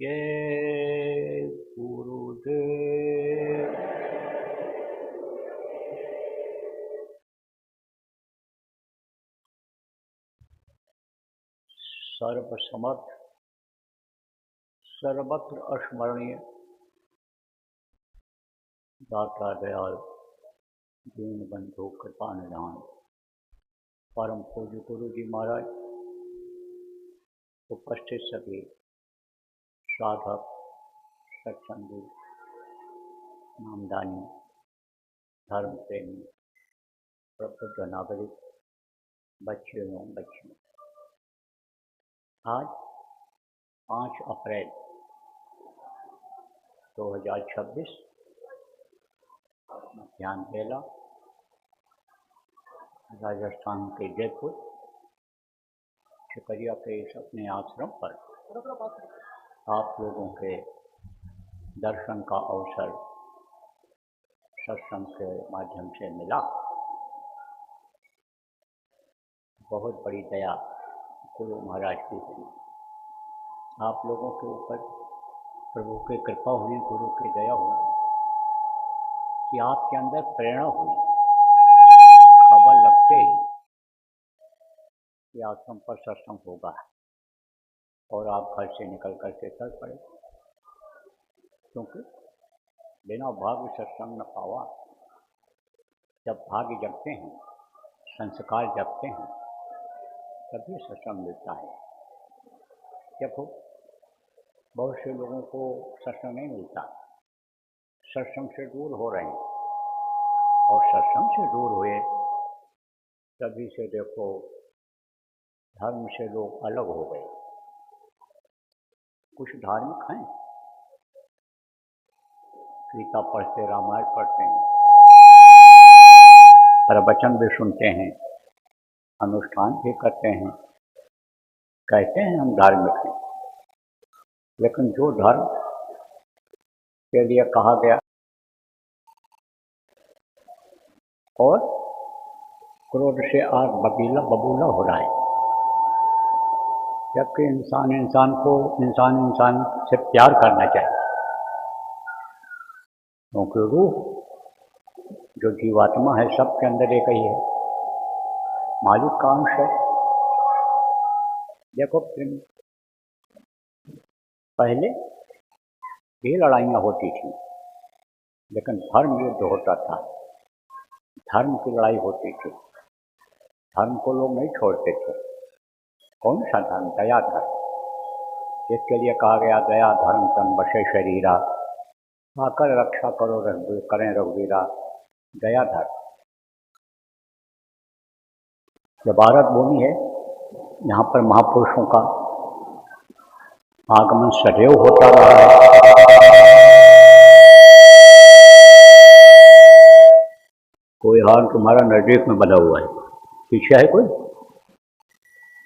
जय गुरुदेव। सर्वसमर्थ सर्वत्र स्मरणीय दाता दयाल दीन बंधु कृपा निधान परम पूज्य गुरु जी महाराज, उपस्थित सभी साधक, सत्संगी, नामदानी, धर्म प्रेमी, प्रबुद्ध नागरिक, बच्चे एवं बच्चियों, आज 5 अप्रैल 2026 मध्याह्न बेला राजस्थान के जयपुर ठिकरिया के इस अपने आश्रम पर आप लोगों के दर्शन का अवसर सत्संग के माध्यम से मिला। बहुत बड़ी दया गुरु महाराज की हुई, आप लोगों के ऊपर प्रभु की कृपा हुई, गुरु की दया हुई कि आपके अंदर प्रेरणा हुई। खबर लगते ही कि आश्रम पर सत्संग होगा और आप घर से निकल करके चल पड़े, क्योंकि बिना भाग्य सत्संग न पावा। जब भाग्य जगते हैं, संस्कार जगते हैं, तभी सत्संग मिलता है। देखो, बहुत से लोगों को सत्संग नहीं मिलता, सत्संग से दूर हो रहे हैं, और सत्संग से दूर हुए तभी से देखो धर्म से लोग अलग हो गए। कुछ धार्मिक हैं, गीता पढ़ते, रामायण पढ़ते हैं, प्रवचन भी सुनते हैं, अनुष्ठान भी करते हैं, कहते हैं हम धार्मिक हैं, लेकिन जो धर्म के लिए कहा गया और क्रोध से आग बबूला हो रहा है, जबकि इंसान से प्यार करना चाहिए, क्योंकि रूह जो जीवात्मा है सबके अंदर एक ही है, मालिक का अंश है। देखो, पहले ये लड़ाइयाँ होती थी, लेकिन धर्म युद्ध होता था, धर्म की लड़ाई होती थी, धर्म को लोग नहीं छोड़ते थे। कौन सा धर्म? दया धर्म, जिसके लिए कहा गया दया धर्म तन बसे शरीरा, आकर रक्षा करो करें रघुवीरा। दया धर्म। ये भारत भूमि है, यहाँ पर महापुरुषों का आगमन सदैव होता रहा है। कोई हाल तुम्हारा नजदीक में बना हुआ है, पीछे है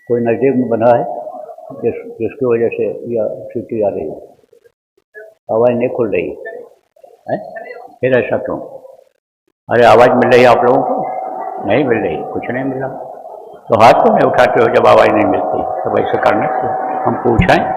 कोई नजदीक में बना है, जिसकी वजह से यह सीटी आ रही है, आवाज़ नहीं खुल रही है। फिर ऐसा क्यों? अरे आवाज़ मिल रही है आप लोगों को? नहीं मिल रही, कुछ नहीं मिला तो हाथ क्यों नहीं उठाते हो जब आवाज़ नहीं मिलती? तो ऐसे करने को हम पूछें।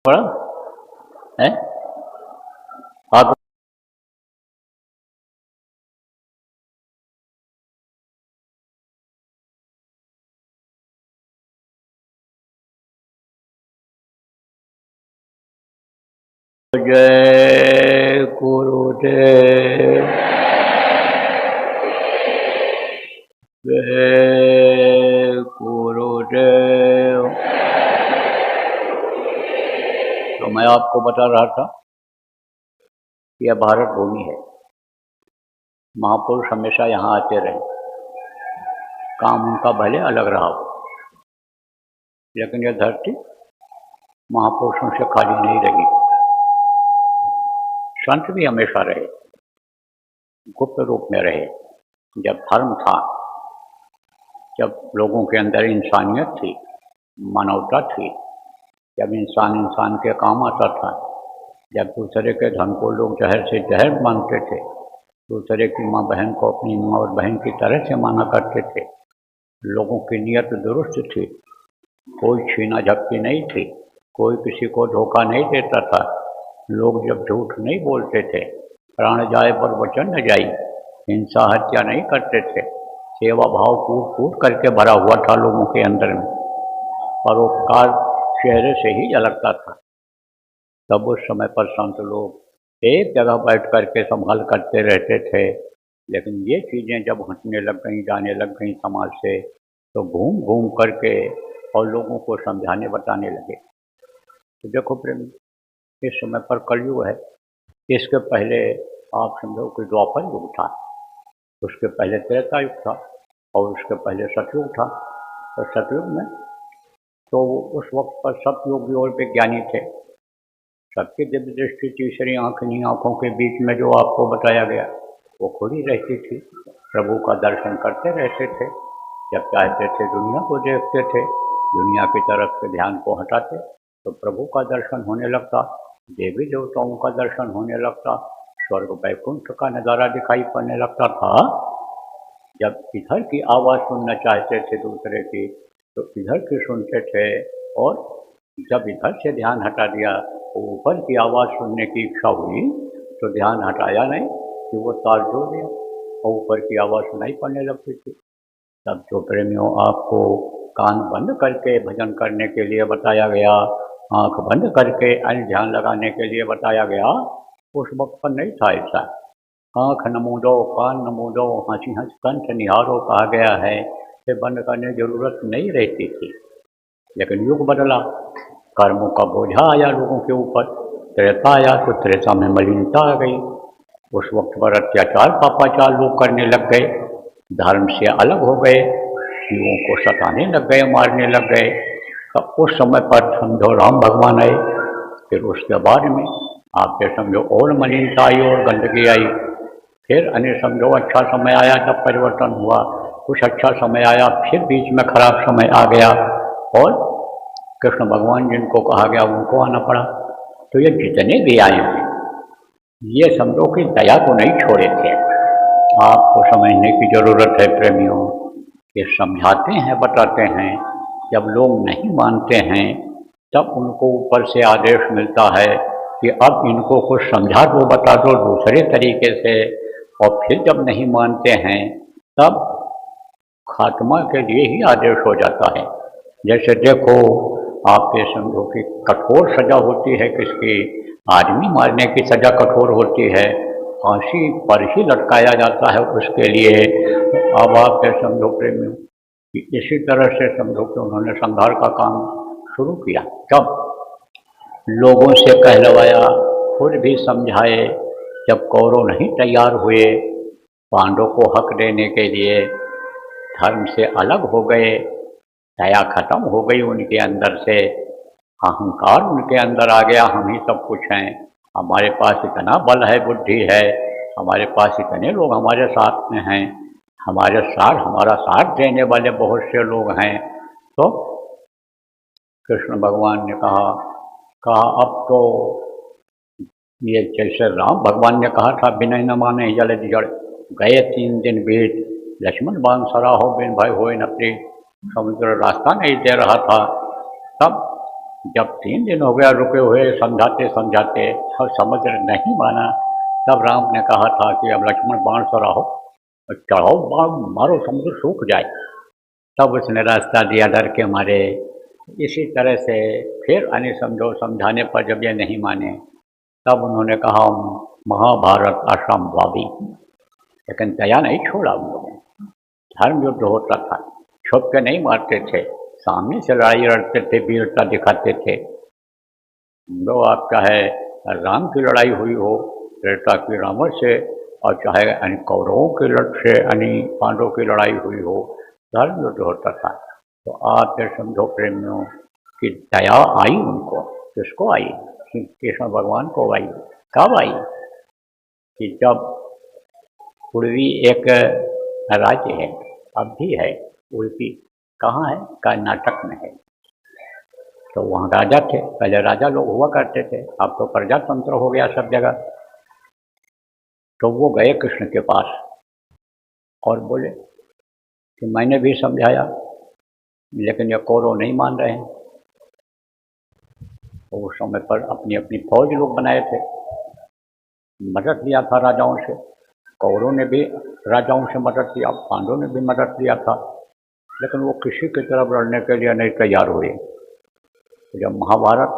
पड़ा है आप। जय गुरुदेव, जय गुरुदेव। तो मैं आपको बता रहा था कि यह भारत भूमि है, महापुरुष हमेशा यहाँ आते रहे, काम उनका भले अलग रहा हो, लेकिन यह धरती महापुरुषों से खाली नहीं रही। संत भी हमेशा रहे, गुप्त रूप में रहे। जब धर्म था, जब लोगों के अंदर इंसानियत थी, मानवता थी, जब इंसान इंसान के काम आता था, जब दूसरे के धन को लोग जहर से जहर मानते थे, दूसरे की माँ बहन को अपनी माँ और बहन की तरह से माना करते थे, लोगों की नीयत दुरुस्त थी, कोई छीना झपटी नहीं थी, कोई किसी को धोखा नहीं देता था, लोग जब झूठ नहीं बोलते थे, प्राण जाए पर वचन न जाई, हिंसा हत्या नहीं करते थे, सेवा भाव कूट कूट करके भरा हुआ था लोगों के अंदर में, परोपकार चेहरे से ही झलकता था। तब उस समय पर संत लोग एक जगह बैठ करके संभाल करते रहते थे। लेकिन ये चीज़ें जब हटने लग गई, जाने लग गई समाज से, तो घूम घूम करके और लोगों को समझाने बताने लगे। तो देखो प्रेम, इस समय पर कलयुग है, इसके पहले आप समझो कि द्वापर युग था, उसके पहले त्रेता युग था, और उसके पहले सतयुग था। तो सतयुग में तो उस वक्त पर सब योगी और विज्ञानी थे, सबकी दिव्य दृष्टि तीसरी आँख, इन्हीं आँखों के बीच में जो आपको बताया गया वो खुली रहती थी, प्रभु का दर्शन करते रहते थे। जब चाहते थे दुनिया को देखते थे, दुनिया की तरफ से ध्यान को हटाते तो प्रभु का दर्शन होने लगता, देवी देवताओं का दर्शन होने लगता, स्वर्ग वैकुंठ का नज़ारा दिखाई पड़ने लगता था। जब इधर की आवाज़ सुनना चाहते थे दूसरे की, तो इधर की सुनते थे, और जब इधर से ध्यान हटा दिया तो ऊपर की आवाज़ सुनने की इच्छा हुई, तो ध्यान हटाया नहीं कि वो तार जोड़ दिया और ऊपर की आवाज़ सुनाई पड़ने लगती थी। तब जो प्रेमियों आपको कान बंद करके भजन करने के लिए बताया गया, आंख बंद करके अन्य ध्यान लगाने के लिए बताया गया, उस वक्त पर नहीं था ऐसा। आँख नमो दो, कान नमो दो, हंसी हंस कंठ निहारो कहा गया है, ये बंद करने की जरूरत नहीं रहती थी। लेकिन युग बदला, कर्मों का बोझा आया लोगों के ऊपर, त्रेता आया तो त्रेता में मलिनता आ गई। उस वक्त पर अत्याचार पापाचार लोग करने लग गए, धर्म से अलग हो गए, शिवों को सताने लग गए, मारने लग गए। तब उस समय पर समझो राम भगवान आए, फिर उसके बाद में आपके समझो और मलिनता आई और गंदगी आई। फिर अन्य समझो अच्छा समय आया तब परिवर्तन हुआ, कुछ अच्छा समय आया, फिर बीच में खराब समय आ गया, और कृष्ण भगवान जिनको कहा गया उनको आना पड़ा। तो ये जितने भी आए हैं, ये समझो कि दया को नहीं छोड़े थे। आपको समझने की जरूरत है प्रेमियों, ये समझाते हैं, बताते हैं, जब लोग नहीं मानते हैं तब उनको ऊपर से आदेश मिलता है कि अब इनको कुछ समझा दो, बता दो दूसरे तरीके से, और फिर जब नहीं मानते हैं तब खात्मा के लिए ही आदेश हो जाता है। जैसे देखो, आप ये समझो कि कठोर सजा होती है किसकी, आदमी मारने की सजा कठोर होती है, फांसी पर ही लटकाया जाता है उसके लिए। अब आप ये समझो प्रेमियों कि इसी तरह से समझो कि उन्होंने संहार का काम शुरू किया। कब लोगों से कहलवाया, खुद भी समझाए, जब कौरव नहीं तैयार हुए पांडवों को हक देने के लिए, धर्म से अलग हो गए, दया खत्म हो गई उनके अंदर से, अहंकार उनके अंदर आ गया, हम ही सब कुछ हैं, हमारे पास इतना बल है, बुद्धि है, हमारे पास इतने लोग हमारे साथ में हैं, हमारा साथ देने वाले बहुत से लोग हैं। तो कृष्ण भगवान ने कहा अब तो ये जैसे राम भगवान ने कहा था, विनय न माने जल जड़, गए 3 दिन बीत, लक्ष्मण बाण सराहो बिन भय होए न प्रीत, समुद्र रास्ता नहीं दे रहा था। तब जब 3 दिन हो गया रुके हुए समझाते समझाते और समुद्र नहीं माना, तब राम ने कहा था कि अब लक्ष्मण बाण चढ़ाओ और चढ़ाओ बाण, मारो समुद्र सूख जाए। तब उसने रास्ता दिया डर के मारे। इसी तरह से फिर अन्य समझो समझाने पर जब ये नहीं माने, तब उन्होंने कहा महाभारत असंभवी, लेकिन दया नहीं छोड़ा उन लोगों ने। धर्म युद्ध होता था, छुप के नहीं मारते थे, सामने से लड़ाई लड़ते थे, वीरता दिखाते थे। जो आपका है राम की लड़ाई हुई हो त्रेता की रावण से, और चाहे अन्य कौरवों की लड़ से अन्य पांडवों की लड़ाई हुई हो, धर्म युद्ध होता था। तो आप फिर समझो प्रेमियों कि दया आई उनको, किसको आई? कृष्ण भगवान को आई। कब आई? कि जब पूर्वी एक राज्य है, अब भी है उड़पी, कहाँ है? कर्नाटक में है। तो वहाँ राजा थे, पहले राजा लोग हुआ करते थे, अब तो प्रजातंत्र हो गया सब जगह। तो वो गए कृष्ण के पास और बोले कि मैंने भी समझाया, लेकिन ये कौरव नहीं मान रहे हैं। तो उस समय पर अपनी अपनी फौज लोग बनाए थे, मदद लिया था राजाओं से। कौरवों ने भी राजाओं से मदद लिया, पांडवों ने भी मदद लिया था, लेकिन वो किसी की तरफ लड़ने के लिए नहीं तैयार हुए। तो जब महाभारत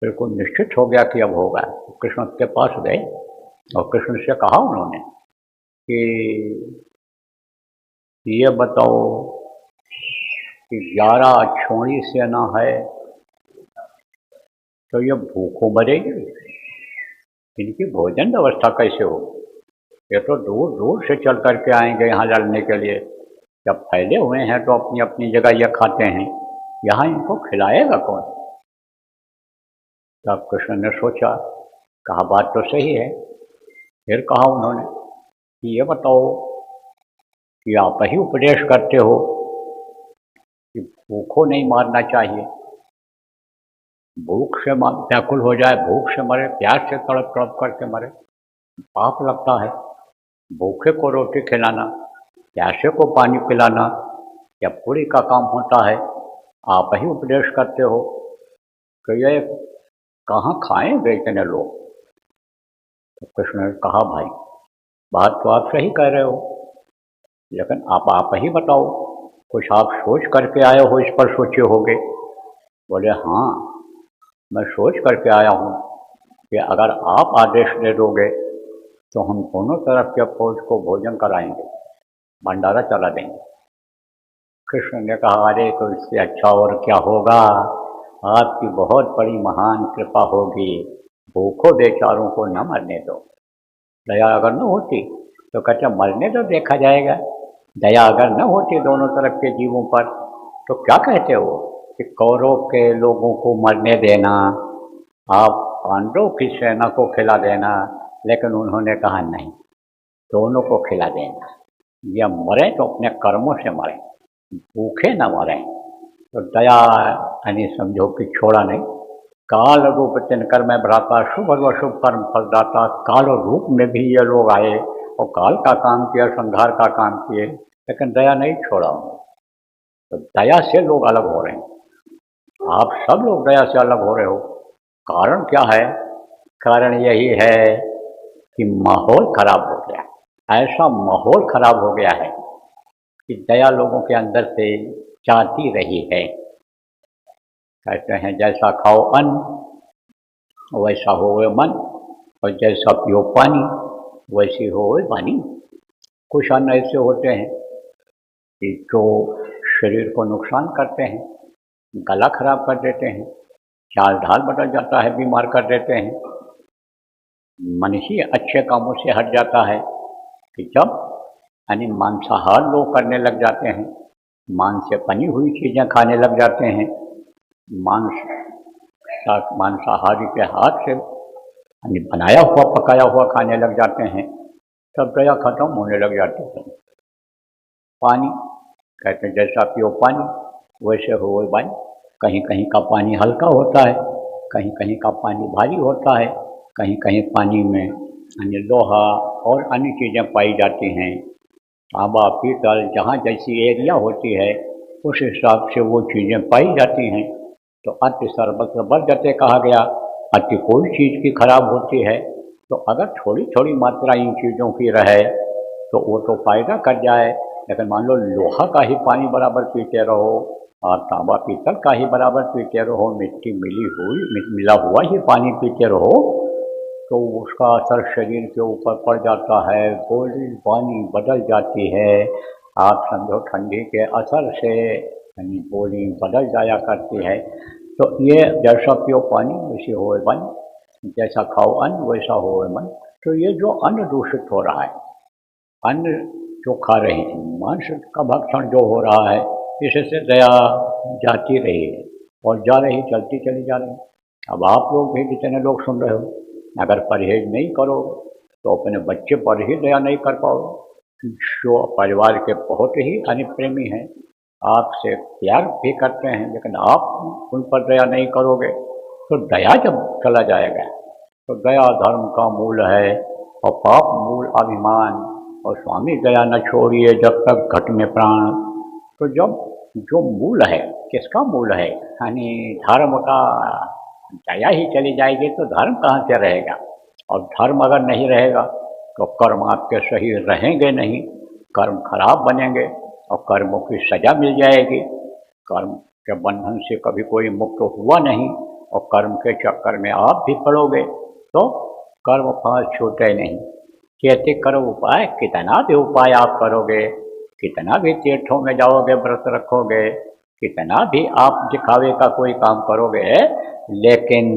बिल्कुल निश्चित हो गया कि अब होगा, तो कृष्ण के पास गए और कृष्ण से कहा उन्होंने कि ये बताओ कि 11 छोड़ी सेना है, तो ये भूखों मरेगी, इनकी भोजन व्यवस्था कैसे हो? ये तो दूर दूर से चल करके आएंगे यहाँ लड़ने के लिए, जब फैले हुए हैं तो अपनी अपनी जगह ये खाते हैं, यहाँ इनको खिलाएगा कौन? तब कृष्ण ने सोचा, कहा बात तो सही है। फिर कहा उन्होंने कि ये बताओ कि आप ही उपदेश करते हो कि भूखों नहीं मारना चाहिए, भूख से व्याकुल हो जाए, भूख से मरे, प्यास से तड़प तड़प करके मरे, पाप लगता है। भूखे को रोटी खिलाना, प्यासे को पानी पिलाना क्या पूरी का काम होता है? आप ही उपदेश करते हो कि ये कहाँ खाएंगे इतने लोग? तो कृष्ण ने कहा भाई, बात तो आप सही कह रहे हो, लेकिन आप ही बताओ, कुछ आप सोच करके आए हो, इस पर सोचे होगे। बोले हाँ, मैं सोच करके आया हूँ कि अगर आप आदेश दे दोगे तो हम दोनों तरफ के फौज को भोजन कराएंगे, भंडारा चला देंगे। कृष्ण ने कहा अरे तो इससे अच्छा और क्या होगा, आपकी बहुत बड़ी महान कृपा होगी, भूखों बेचारों को न मरने दो। दया अगर न होती तो कहते मरने तो देखा जाएगा, दया अगर न होती दोनों तरफ के जीवों पर तो क्या कहते हो कि कौरव के लोगों को मरने देना, आप पांडव की सेना को खिला देना। लेकिन उन्होंने कहा नहीं, दोनों को खिला देना, या मरे तो अपने कर्मों से मरे, भूखे न मरे। तो दया यानी समझो कि छोड़ा नहीं। काल रूप तिनकर मैं भ्राता, शुभ और शुभ कर्म फलदाता। काल रूप में भी ये लोग आए और काल का काम किया, संहार का काम किए, लेकिन दया नहीं छोड़ा। तो दया से लोग अलग हो रहे हैं, आप सब लोग दया से अलग हो रहे हो। कारण क्या है? कारण यही है कि माहौल खराब हो गया, ऐसा माहौल खराब हो गया है कि दया लोगों के अंदर से जाती रही है। कहते हैं जैसा खाओ अन्न वैसा हो मन, और जैसा पियो पानी वैसी हो वाणी। कुछ अन्न ऐसे होते हैं कि जो शरीर को नुकसान करते हैं, गला खराब कर देते हैं, चाल ढाल बदल जाता है, बीमार कर देते हैं। मन ही अच्छे कामों से हट जाता है कि जब यानी मांसाहार लोग करने लग जाते हैं, मांस से बनी हुई चीज़ें खाने लग जाते हैं, मांसाहारी के हाथ से यानी बनाया हुआ पकाया हुआ खाने लग जाते हैं, तब दया खत्म होने लग जाती है। पानी कहते हैं जैसा पियो पानी वैसे हो वाणी। कहीं कहीं का पानी हल्का होता है, कहीं कहीं का पानी भारी होता है, कहीं कहीं पानी में अन्य लोहा और अन्य चीज़ें पाई जाती हैं। तांबा पीतल जहाँ जैसी एरिया होती है उस हिसाब से वो चीज़ें पाई जाती हैं। तो अति सर्वत्र वर्जते कहा गया। अति कोई चीज़ की खराब होती है, तो अगर थोड़ी थोड़ी मात्रा इन चीज़ों की रहे तो वो तो फायदा कर जाए। लेकिन मान लो लोहा का ही पानी बराबर पीते रहो और तांबा पीतल का ही बराबर पीते रहो, मिट्टी मिला हुआ ही पानी पीते रहो, तो उसका असर शरीर के ऊपर पड़ जाता है, बॉडी पानी बदल जाती है। आप समझो ठंडी के असर से यानी बॉडी बदल जाया करती है। तो ये जैसा पियो पानी वैसे होए मन, जैसा खाओ अन्न वैसा होए मन। तो ये जो अन्न दूषित हो रहा है, अन्न जो खा रहे हैं, मांस का भक्षण जो हो रहा है, इससे दया जाती रही है और जा रही, चलती चली जा रही। अब आप लोग भी जितने लोग सुन रहे हो, अगर परहेज नहीं करोगे तो अपने बच्चे पर ही दया नहीं कर पाओगे। जो परिवार के बहुत ही अनिप्रेमी हैं, आपसे प्यार भी करते हैं, लेकिन आप उन पर दया नहीं करोगे तो दया जब चला जाएगा। तो दया धर्म का मूल है और पाप मूल अभिमान। और स्वामी दया न छोड़िए जब तक घट में प्राण। तो जब जो मूल है, किसका मूल है, यानी धर्म का, दया ही चली जाएगी तो धर्म कहाँ से रहेगा। और धर्म अगर नहीं रहेगा तो कर्म आपके सही रहेंगे नहीं, कर्म खराब बनेंगे और कर्मों की सजा मिल जाएगी। कर्म के बंधन से कभी कोई मुक्त हुआ नहीं और कर्म के चक्कर में आप भी पड़ोगे तो कर्म फल छूटे नहीं। कहते करो उपाय, कितना भी उपाय आप करोगे, कितना भी तीर्थों में जाओगे, व्रत रखोगे, कितना भी आप दिखावे का कोई काम करोगे, लेकिन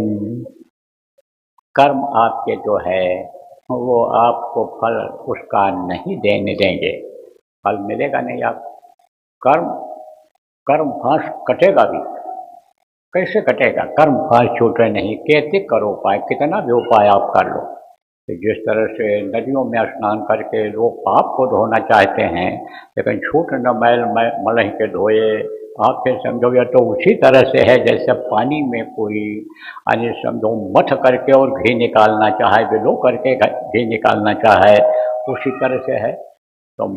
कर्म आपके जो है वो आपको फल उसका नहीं देने देंगे, फल मिलेगा नहीं। आप कर्म कर्म फांस कटेगा भी, कैसे कटेगा, कर्म फांस छूटे नहीं। कहते करो उपाय, कितना भी उपाय आप कर लो। तो जिस तरह से नदियों में स्नान करके लोग पाप को धोना चाहते हैं, लेकिन छूट न मैल मलह के धोए, आप फिर समझो या तो उसी तरह से है जैसे पानी में कोई यानी समझो मथ करके और घी निकालना चाहे, बिलो करके घी निकालना चाहे, उसी तरह से है। तो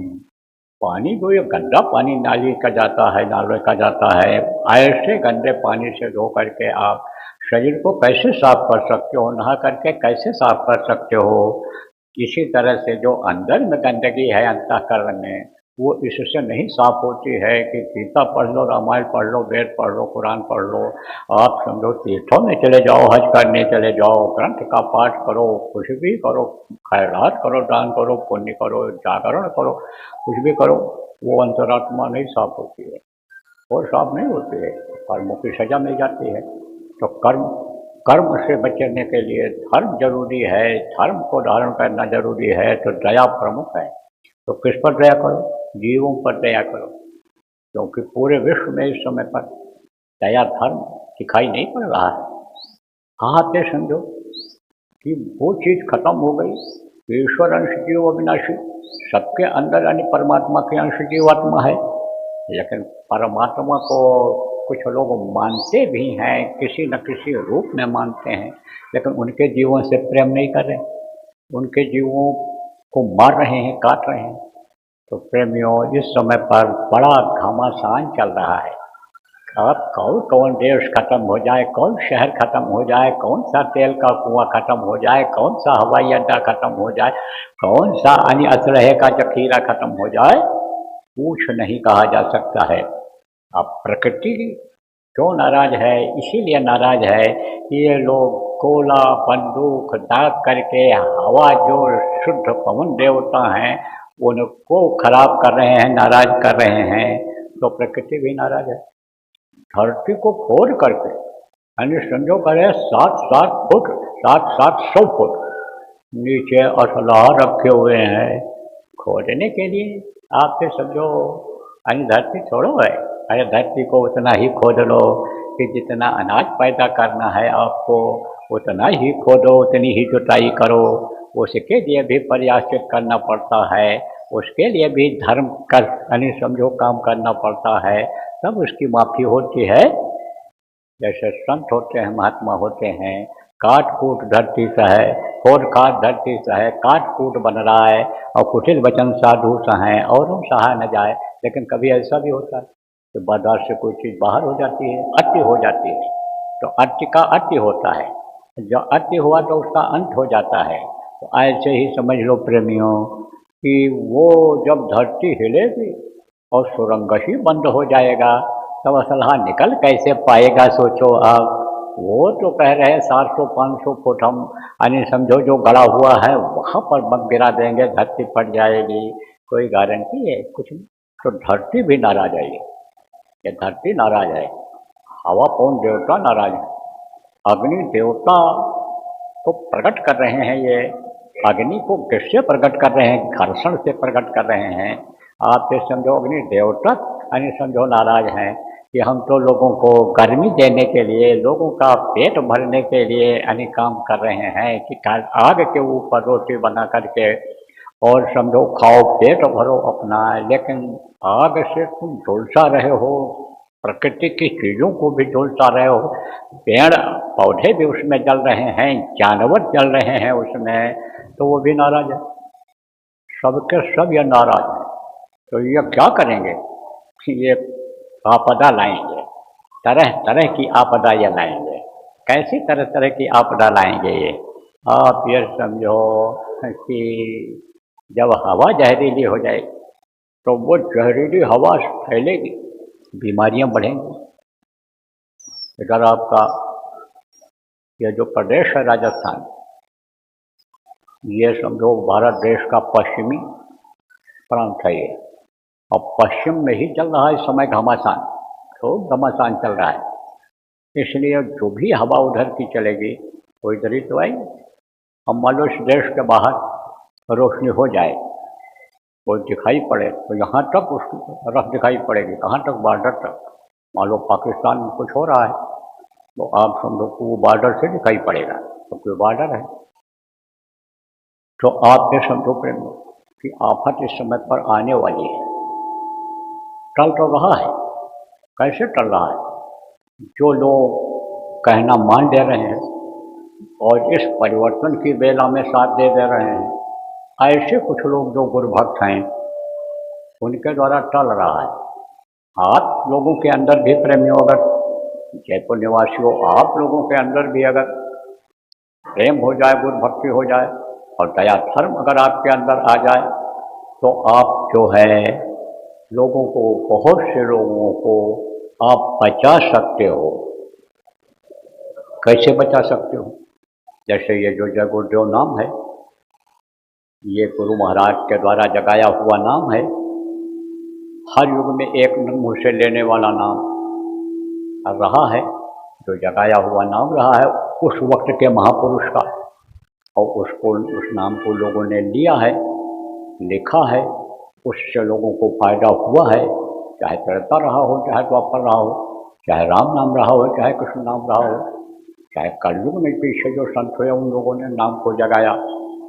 पानी जो ये गंदा पानी नाली का जाता है, नाले का जाता है, ऐसे गंदे पानी से धो करके आप शरीर को कैसे साफ कर सकते हो, नहा करके कैसे साफ कर सकते हो। इसी तरह से जो अंदर में गंदगी है अंतःकरण में, वो इससे नहीं साफ होती है कि गीता पढ़ लो, रामायण पढ़ लो, वेद पढ़ लो, कुरान पढ़ लो, आप समझो तीर्थों में चले जाओ, हज करने चले जाओ, ग्रंथ का पाठ करो, कुछ भी करो, खैरात करो, दान करो, पुण्य करो, जागरण करो, कुछ भी करो, वो अंतरात्मा नहीं साफ होती है और साफ नहीं होती है, कर्मों की सजा मिल जाती है। तो कर्म से बचने के लिए धर्म जरूरी है, धर्म को धारण करना जरूरी है। तो दया प्रमुख है। तो किस पर दया करो, जीवों पर दया करो, क्योंकि पूरे विश्व में इस समय पर दया धर्म दिखाई नहीं पड़ रहा है। आते समझो कि वो चीज़ खत्म हो गई, ईश्वर अंश जीव अविनाशी, सबके अंदर यानी परमात्मा के अंश जीवात्मा है, लेकिन परमात्मा को कुछ लोग मानते भी हैं, किसी न किसी रूप में मानते हैं, लेकिन उनके जीवों से प्रेम नहीं कर रहे, उनके जीवों को मार रहे हैं, काट रहे हैं। तो प्रेमियों, इस समय पर बड़ा घमासान चल रहा है। अब कौन देश खत्म हो जाए, कौन शहर खत्म हो जाए, कौन सा तेल का कुआं खत्म हो जाए, कौन सा हवाई अड्डा खत्म हो जाए, कौन सा अन्य असलहे का जखीरा खत्म हो जाए, कुछ नहीं कहा जा सकता है। अब प्रकृति क्यों नाराज है, इसीलिए नाराज है कि ये लोग कोला बंदूक दाग करके हवा जो शुद्ध पवन देवता हैं उनको खराब कर रहे हैं, नाराज कर रहे हैं। तो प्रकृति भी नाराज है। धरती को खोद करके यानी समझो करे 7-7 फुट 700 फुट नीचे असलाह रखे हुए हैं खोदने के लिए। आप फिर समझो यानी धरती छोड़ो है, अरे धरती को उतना ही खोद लो कि जितना अनाज पैदा करना है आपको उतना ही खोदो, उतनी ही जुताई करो। उसके लिए भी प्रयासित करना पड़ता है, उसके लिए भी धर्म कर यानी समझो काम करना पड़ता है, तब उसकी माफ़ी होती है। जैसे संत होते हैं, महात्मा होते हैं, काट कूट धरती सहे, खोद खाद धरती सहे, काट कूट बन रहा है और कुटिल वचन साधु सहें और सहा न जाए। लेकिन कभी ऐसा भी होता है कि बाजार से कोई चीज़ बाहर हो जाती है, अति हो जाती है, तो अति का अति होता है, जब अति हुआ तो उसका अंत हो जाता है। तो ऐसे ही समझ लो प्रेमियों कि वो जब धरती हिलेगी और सुरंग ही बंद हो जाएगा तब असलहा निकल कैसे पाएगा, सोचो आप। वो तो कह रहे हैं 700-500 फुट हम यानी समझो जो गड़ा हुआ है वहाँ पर बम गिरा देंगे, धरती फट जाएगी, कोई गारंटी है? कुछ नहीं। तो धरती भी नाराज है, ये धरती नाराज है, हवा पवन देवता नाराज है, अग्नि देवता को प्रकट कर रहे हैं। ये अग्नि को किससे प्रकट कर रहे हैं? घर्षण से प्रकट कर रहे हैं। आप ये समझो अग्नि देवता यानी समझो नाराज हैं कि हम तो लोगों को गर्मी देने के लिए, लोगों का पेट भरने के लिए यानी काम कर रहे हैं कि आग के ऊपर रोटी बना करके और समझो खाओ पेट भरो अपना, लेकिन आग से तुम झुलसा रहे हो, प्रकृति की चीज़ों को भी झुलसा रहे हो, पेड़ पौधे भी उसमें जल रहे हैं, जानवर जल रहे हैं उसमें, तो वो भी नाराज है। सबके सब ये नाराज है। तो ये क्या करेंगे कि ये आपदा लाएंगे, तरह तरह की आपदा ये लाएंगे। कैसी तरह तरह की आपदा लाएंगे ये? आप ये समझो कि जब हवा जहरीली हो जाए तो वो जहरीली हवा फैलेगी, बीमारियां बढ़ेंगी। इधर आपका ये जो प्रदेश है राजस्थान, ये समझो भारत देश का पश्चिमी प्रांत है ये, और पश्चिम में ही चल रहा है इस समय घमासान, तो घमासान चल रहा है, इसलिए जो भी हवा उधर की चलेगी वो इधर ही तो आएगी। अब मान लो इस देश के बाहर रोशनी हो जाए, वो दिखाई पड़े तो यहाँ तक उसकी तरफ दिखाई पड़ेगी, कहाँ तक? बॉर्डर तक। मान लो पाकिस्तान में कुछ हो रहा है तो आप समझो कि वो बॉर्डर से दिखाई पड़ेगा, तो कोई बॉर्डर है। तो आप ये समझो प्रेम कि आफत इस समय पर आने वाली है, टल तो रहा है। कैसे टल रहा है? जो लोग कहना मान ले रहे हैं और इस परिवर्तन की बेला में साथ दे रहे हैं, ऐसे कुछ लोग जो गुरुभक्त हैं उनके द्वारा टल रहा है। आप लोगों के अंदर भी प्रेमियों, अगर जयपुर निवासियों, आप लोगों के अंदर भी अगर प्रेम हो जाए, गुरु भक्ति हो जाए और दया धर्म अगर आपके अंदर आ जाए तो आप जो है लोगों को, बहुत से लोगों को आप बचा सकते हो। कैसे बचा सकते हो? जैसे ये जो जय गुरुदेव नाम है, ये गुरु महाराज के द्वारा जगाया हुआ नाम है, हर युग में एक मुँह से लेने वाला नाम रहा है, जो जगाया हुआ नाम रहा है उस वक्त के महापुरुष का, और उसको, उस नाम को लोगों ने लिया है, लिखा है, उससे लोगों को फायदा हुआ है, चाहे त्रेता रहा हो, चाहे द्वापर रहा हो, चाहे राम नाम रहा हो, चाहे कृष्ण नाम रहा हो, चाहे कलयुग में पीछे जो संत हुए उन लोगों ने नाम को जगाया,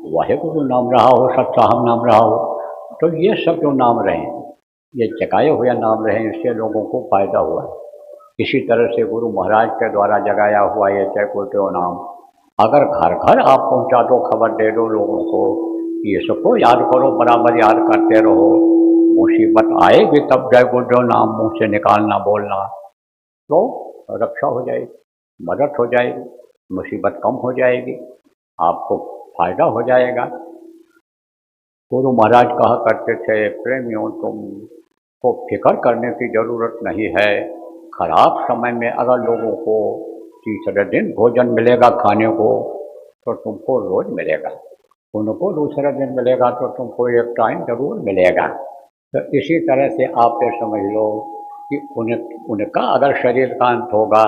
वाहेगुरु नाम रहा हो, सतसाहब नाम रहा हो, तो ये सब जो नाम रहे, ये जगाए हुए नाम रहे, इससे लोगों को फायदा हुआ है। इसी तरह से गुरु महाराज के द्वारा जगाया हुआ ये जय गुरुदेव नाम अगर घर घर आप पहुंचा दो, खबर दे दो लोगों को, ये सबको याद करो, बराबर याद करते रहो, मुसीबत आएगी तब जय गुरुदेव नाम मुंह से निकालना, बोलना, तो रक्षा हो जाएगी, मदद हो जाएगी, मुसीबत कम हो जाएगी, आपको फायदा हो जाएगा। गुरु महाराज कहा करते थे, प्रेमियों तुमको फिक्र करने की ज़रूरत नहीं है, खराब समय में अगर लोगों को तीसरे दिन भोजन मिलेगा खाने को तो तुमको रोज मिलेगा, उनको दूसरे दिन मिलेगा तो तुमको एक टाइम जरूर मिलेगा। तो इसी तरह से आप ये समझ लो कि उनका अगर शरीर का अंत होगा,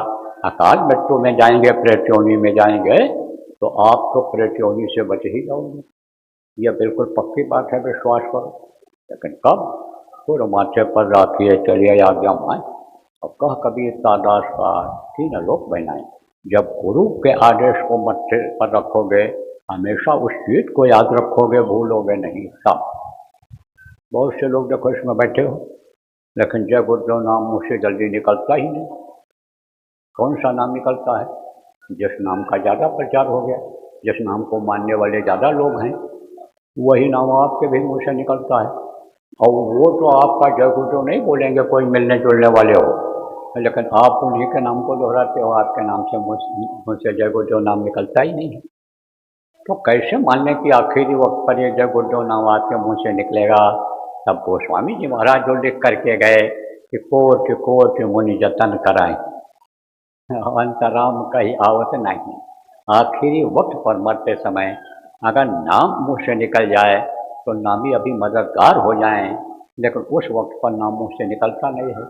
अकाल मृत्यु में जाएंगे, प्रेत योनि में जाएंगे, तो आप तो प्रेत योनि से बच ही जाओगे, यह बिल्कुल पक्की बात है, विश्वास करो। लेकिन कब? गुरु माथे पर राखिए चलिए आज्ञा मान, और कह कबीर दास का तीन लोक बनाए। जब गुरु के आदेश को मत्थे पर रखोगे, हमेशा उस चीज को याद रखोगे, भूलोगे नहीं। तब बहुत से लोग देखो इसमें बैठे हो, लेकिन जय गुरुदेव नाम मुझसे जल्दी निकलता ही नहीं। कौन सा नाम निकलता है? जिस नाम का ज़्यादा प्रचार हो गया, जिस नाम को मानने वाले ज़्यादा लोग हैं, वही नाम आपके भी मुँह से निकलता है। और वो तो आपका जय गुरुदेव नहीं बोलेंगे कोई मिलने जुलने वाले हो, लेकिन आप उन्हीं के नाम को दोहराते हो, आपके नाम से मुँह से जय गुरुदेव नाम निकलता ही नहीं है। तो कैसे मान लें कि आखिरी वक्त पर ये जय गुरुदेव नाम आपके मुँह से निकलेगा। तब गोस्वामी जी महाराज जो लिख करके गए कि कोटि कोटि मुनि जतन कराएं, अंतराम कहीं आवत नहीं। आखिरी वक्त पर मरते समय अगर नाम मुँह से निकल जाए तो नामी अभी मददगार हो जाएं, लेकिन उस वक्त पर नाम मुँह से निकलता नहीं है।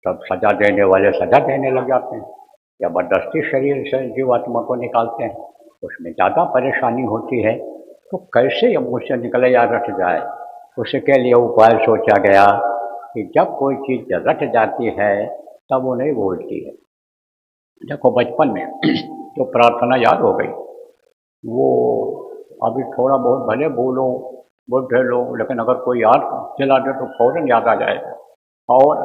तब सजा देने वाले सजा देने लग जाते हैं, जबरदस्ती शरीर से जीवात्मा को निकालते हैं, उसमें ज़्यादा परेशानी होती है। तो कैसे ये मुँह से निकले या रट जाए, उसके लिए उपाय सोचा गया कि जब कोई चीज़ रट जाती है तब वो नहीं बोलती है। देखो बचपन में जो प्रार्थना याद हो गई वो अभी थोड़ा बहुत भले बोलो बुढ़े लोग, लेकिन अगर कोई याद दिला दे तो फौरन याद आ जाएगा और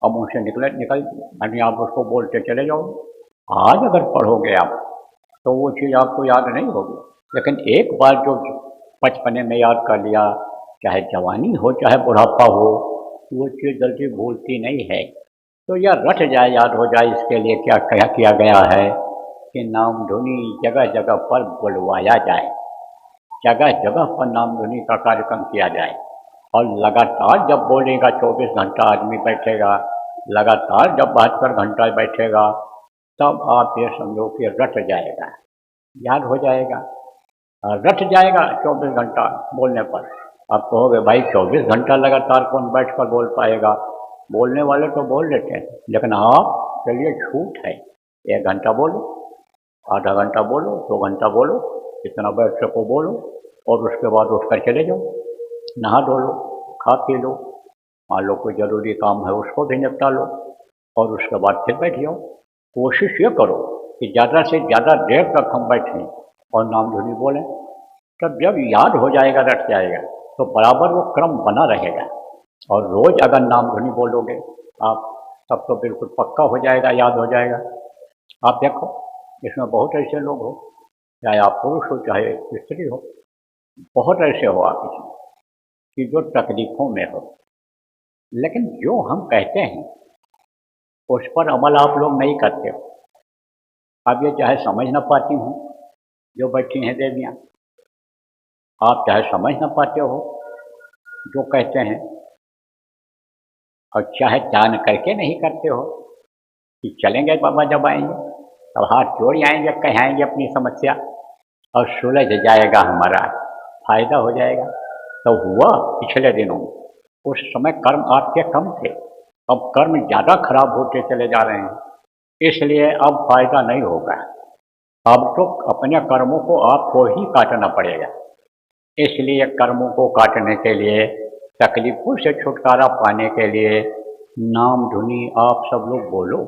अब मुँह से निकल यानी आप उसको बोलते चले जाओ। आज अगर पढ़ोगे आप तो वो चीज़ आपको याद नहीं होगी, लेकिन एक बार जो बचपने में याद कर लिया, चाहे जवानी हो चाहे बुढ़ापा हो, वो चीज़ जल्दी भूलती नहीं है। तो यह रट जाए, याद हो जाए, इसके लिए क्या किया गया है कि नाम धुनी जगह जगह पर बुलवाया जाए, जगह जगह पर नाम धुनी का कार्यक्रम किया जाए और लगातार जब बोलेगा 24 घंटा आदमी बैठेगा, लगातार जब 72 घंटा बैठेगा, तब आप ये समझो कि रट जाएगा, याद हो जाएगा। रट जाएगा 24 घंटा बोलने पर। आप कहोगे भाई 24 घंटा लगातार कौन बैठ कर बोल पाएगा, बोलने वाले तो बोल लेते हैं, लेकिन आप चलिए झूठ है, 1 घंटा बोलो, आधा घंटा बोलो, 2 घंटा बोलो, जितना बैठ सको बोलो और उसके बाद उठ कर चले जाओ, नहा धो लो, खा पी लो, मान लो कोई ज़रूरी काम है उसको भी निपटा लो और उसके बाद फिर बैठ जाओ। कोशिश ये करो कि ज़्यादा से ज़्यादा देर तक हम बैठें और नाम धुनी बोलें, तब जब याद हो जाएगा, रट जाएगा, तो बराबर वो क्रम बना रहेगा। और रोज़ अगर नाम धुनी बोलोगे आप, तब तो बिल्कुल पक्का हो जाएगा, याद हो जाएगा। आप देखो इसमें बहुत ऐसे लोग हो, चाहे आप पुरुष हो चाहे स्त्री हो, बहुत ऐसे हो आप इसमें कि जो तकलीफ़ों में हो, लेकिन जो हम कहते हैं उस पर अमल आप लोग नहीं करते हो। अब ये चाहे समझ ना पाती हूँ जो बैठी हैं देवियाँ, आप चाहे समझ ना पाते हो जो कहते हैं, और चाहे जान करके नहीं करते हो कि चलेंगे बाबा जब आएंगे तब हाथ जोड़ आएंगे, कहेंगे अपनी समस्या और सुलझ जाएगा, हमारा फायदा हो जाएगा। तो हुआ पिछले दिनों उस समय कर्म आपके कम थे, अब कर्म ज़्यादा खराब होते चले जा रहे हैं, इसलिए अब फायदा नहीं होगा। अब तो अपने कर्मों को आपको ही काटना पड़ेगा। इसलिए कर्मों को काटने के लिए, तकलीफों से छुटकारा पाने के लिए नाम धुनी आप सब लोग बोलो।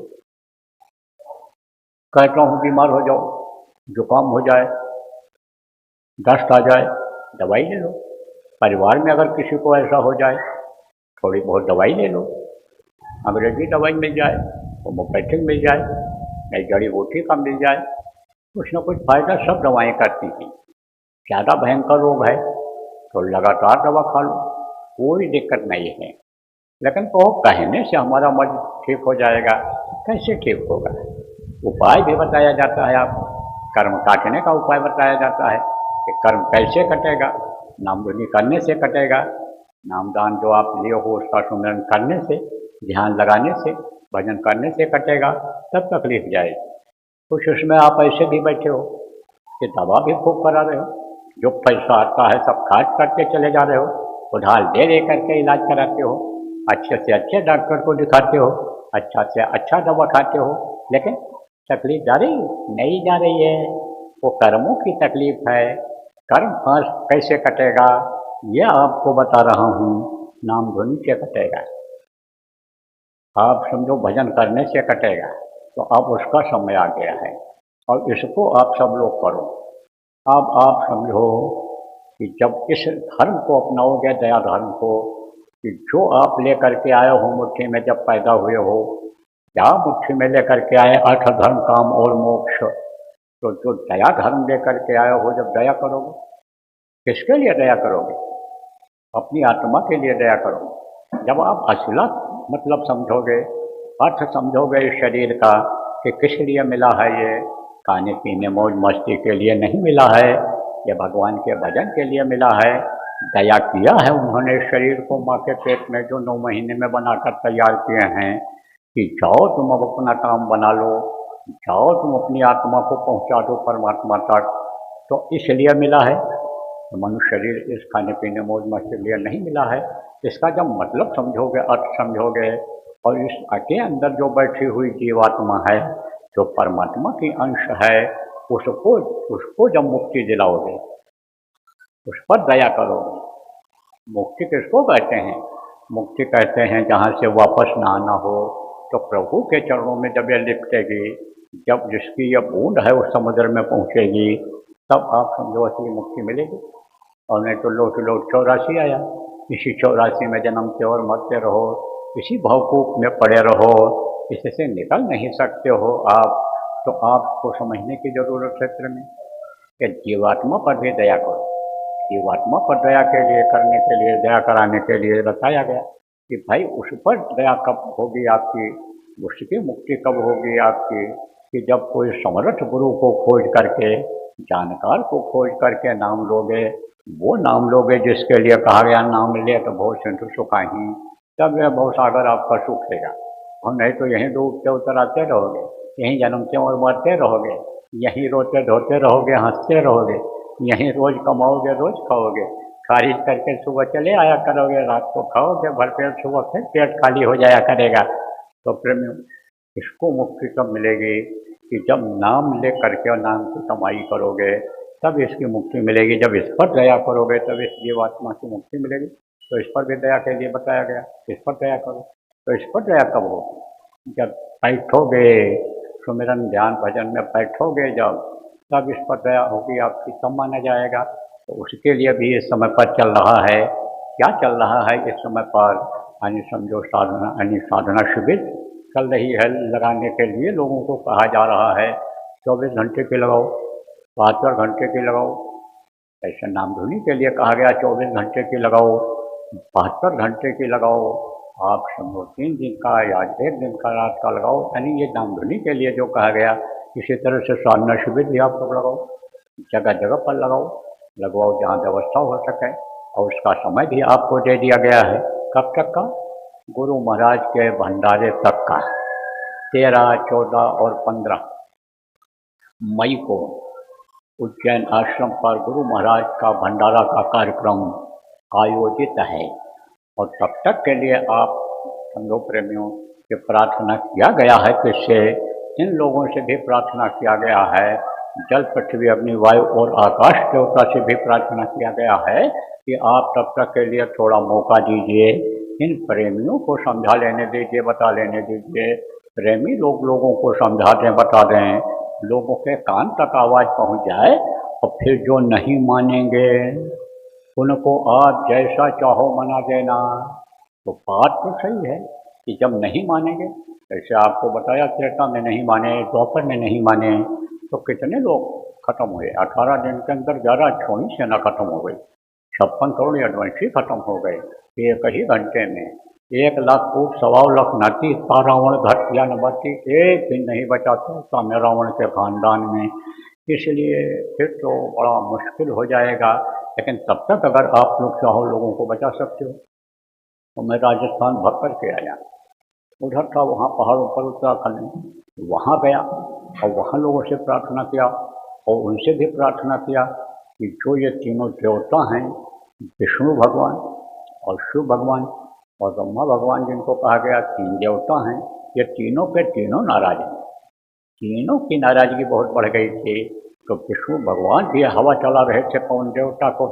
कहता हूँ बीमार हो जाओ, जुकाम हो जाए, दस्त आ जाए, दवाई ले लो। परिवार में अगर किसी को ऐसा हो जाए, थोड़ी बहुत दवाई ले लो, अंग्रेजी दवाई मिल जाए, होम्योपैथिक मिल जाए, नई जड़ी बूटी का मिल जाए, कुछ न कुछ फायदा सब दवाएं करती हैं। ज़्यादा भयंकर रोग है तो लगातार दवा खा लो, कोई दिक्कत नहीं है। लेकिन तो कहने से हमारा मर्ज ठीक हो जाएगा, कैसे ठीक होगा? उपाय भी बताया जाता है, आपको कर्म काटने का उपाय बताया जाता है कि कर्म कैसे कटेगा। नाम धुनी करने से कटेगा, नामदान जो आप लिए हो उसका सुमिरन करने से, ध्यान लगाने से, भजन करने से कटेगा, तब तकलीफ जाएगी। कुछ उसमें आप ऐसे भी बैठे हो कि दवा भी खूब करा रहे हो, जो पैसा आता है सब खर्च करके चले जा रहे हो, उधार दे करके इलाज कराते हो, अच्छे से अच्छे डॉक्टर को दिखाते हो, अच्छा से अच्छा दवा खाते हो, लेकिन तकलीफ जा रही नहीं जा रही है। वो कर्मों की तकलीफ है। कर्म फर्स्ट कैसे कटेगा ये आपको बता रहा हूँ, नाम धुनी से कटेगा। आप समझो भजन करने से कटेगा, तो अब उसका समय आ गया है और इसको आप सब लोग करो। अब आप समझो कि जब इस धर्म को अपनाओगे, दया धर्म को, कि जो आप लेकर के आए हो मुट्ठी में जब पैदा हुए हो, क्या मुट्ठी में लेकर के आए अर्थ धर्म काम और मोक्ष, तो जो दया धर्म लेकर के आए हो, जब दया करोगे, किसके लिए दया करोगे? अपनी आत्मा के लिए दया करो। जब आप असला मतलब समझोगे अर्थ समझोगे इस शरीर का कि किस लिए मिला है ये, खाने पीने मौज मस्ती के लिए नहीं मिला है, ये भगवान के भजन के लिए मिला है। दया किया है उन्होंने इस शरीर को माँ के पेट में जो 9 महीने में बनाकर तैयार किए हैं कि जाओ तुम अब अपना काम बना लो, जाओ तुम अपनी आत्मा को पहुंचा दो परमात्मा तक। तो इसलिए मिला है। तो मनुष्य शरीर इस खाने पीने मौज मस्ती के लिए नहीं मिला है। इसका जब मतलब समझोगे, अर्थ समझोगे, और इस के अंदर जो बैठी हुई जीवात्मा है, जो परमात्मा की अंश है, उसको उसको जब मुक्ति दिलाओगे, उस पर दया करोगे। मुक्ति किसको कहते हैं? मुक्ति कहते हैं जहाँ से वापस ना आना हो। तो प्रभु के चरणों में जब यह लिपटेगी, जब जिसकी यह बूंद है उस समुद्र में पहुँचेगी, तब आप समझो असली मुक्ति मिलेगी। और नहीं तो लौट लौट 84 आया, इसी 84 में जन्मते और मरते रहो, इसी भवकूप में पड़े रहो, इससे निकल नहीं सकते हो आप। तो आपको समझने की जरूरत है प्रेमी कि जीवात्मा पर भी दया करो। जीवात्मा पर दया के लिए करने के लिए, दया कराने के लिए बताया गया कि भाई उस पर दया कब होगी आपकी, उसकी मुक्ति कब होगी आपकी, कि जब कोई समर्थ गुरु को खोज करके, जानकार को खोज करके नाम लोगे, वो नाम लोगे जिसके लिए कहा गया नाम ले तो बहुत सिंधु सुखाही, तब यह बहुत सागर आपका सूखेगा। और नहीं तो यहीं डूबते उतराते रहोगे, यहीं जन्मते और मरते रहोगे, यहीं रोते धोते रहोगे, हंसते रहोगे, यहीं रोज कमाओगे रोज खाओगे, खारिज करके सुबह चले आया करोगे, रात को खाओगे भरपेट, सुबह फिर पेट खाली हो जाया करेगा। तो प्रेमी इसको मुक्ति कब मिलेगी कि जब नाम ले करके और नाम की कमाई करोगे, तब इसकी मुक्ति मिलेगी। जब इस पर दया करोगे तब इस जीवात्मा की मुक्ति मिलेगी। तो इस पर भी दया के लिए बताया गया, इस पर दया करो। तो इस पर दया कब होगी? जब बैठोगे सुमिरन ध्यान भजन में बैठोगे जब, तब इस पर दया होगी आपकी, तब माना जाएगा। तो उसके लिए भी इस समय पर चल रहा है। क्या चल रहा है इस समय पर? यानी समझो साधना शिविर चल रही है। लगाने के लिए लोगों को कहा जा रहा है 24 घंटे की लगाओ, 72 घंटे की लगाओ। ऐसे नाम धुनी के लिए कहा गया 24 घंटे की लगाओ, 72 घंटे की लगाओ। आप समझो 3 दिन का या 1 दिन का रात का लगाओ, यानी ये नाम धुनी के लिए जो कहा गया। इसी तरह से साधना शिविर भी आप लोग लगाओ, जगह जगह पर लगाओ, लगवाओ जहाँ व्यवस्था हो सके। और उसका समय भी आपको दे दिया गया है। कब तक का? गुरु महाराज के भंडारे तक का। 13, 14 और 15 मई को उज्जैन आश्रम पर गुरु महाराज का भंडारा का कार्यक्रम आयोजित है। और तब तक के लिए आप समझो प्रेमियों कि प्रार्थना किया गया है। किससे? इन लोगों से भी प्रार्थना किया गया है, जल पृथ्वी अग्नि वायु और आकाश देवता से भी प्रार्थना किया गया है कि आप तब तक के लिए थोड़ा मौका दीजिए, इन प्रेमियों को समझा लेने दीजिए, बता लेने दीजिए। प्रेमी लोगों को समझा दें, बता दें, लोगों के कान तक आवाज़ पहुंच जाए। और फिर जो नहीं मानेंगे उनको आप जैसा चाहो मना देना। तो बात तो सही है कि जब नहीं मानेंगे, जैसे आपको बताया त्रेता में नहीं माने, द्वापर में नहीं माने, तो कितने लोग खत्म हुए। 18 दिन के अंदर 11 छोड़ी सेना खत्म हो गई, 56 करोड़ एडवेंसी खत्म हो गए एक ही घंटे में। 1 लाख फूट 1.25 लाख नाती रावण घट या नबती, एक भी नहीं बचा था में रावण के खानदान में। इसलिए फिर तो बड़ा मुश्किल हो जाएगा। लेकिन तब तक अगर आप लोग चाहो लोगों को बचा सकते हो। तो मैं राजस्थान भग कर के आया, उधर था, वहाँ पहाड़ों पर उत्तराखंड में, वहाँ गया और वहाँ लोगों से प्रार्थना किया और उनसे भी प्रार्थना किया कि जो ये तीनों देवता हैं, विष्णु भगवान और शिव भगवान और ब्रह्मा भगवान, जिनको कहा गया 3 देवता हैं, ये तीनों के तीनों नाराज हैं। तीनों की नाराजगी बहुत बढ़ गई थी। तो विष्णु भगवान भी हवा चला रहे थे, पवन देवता को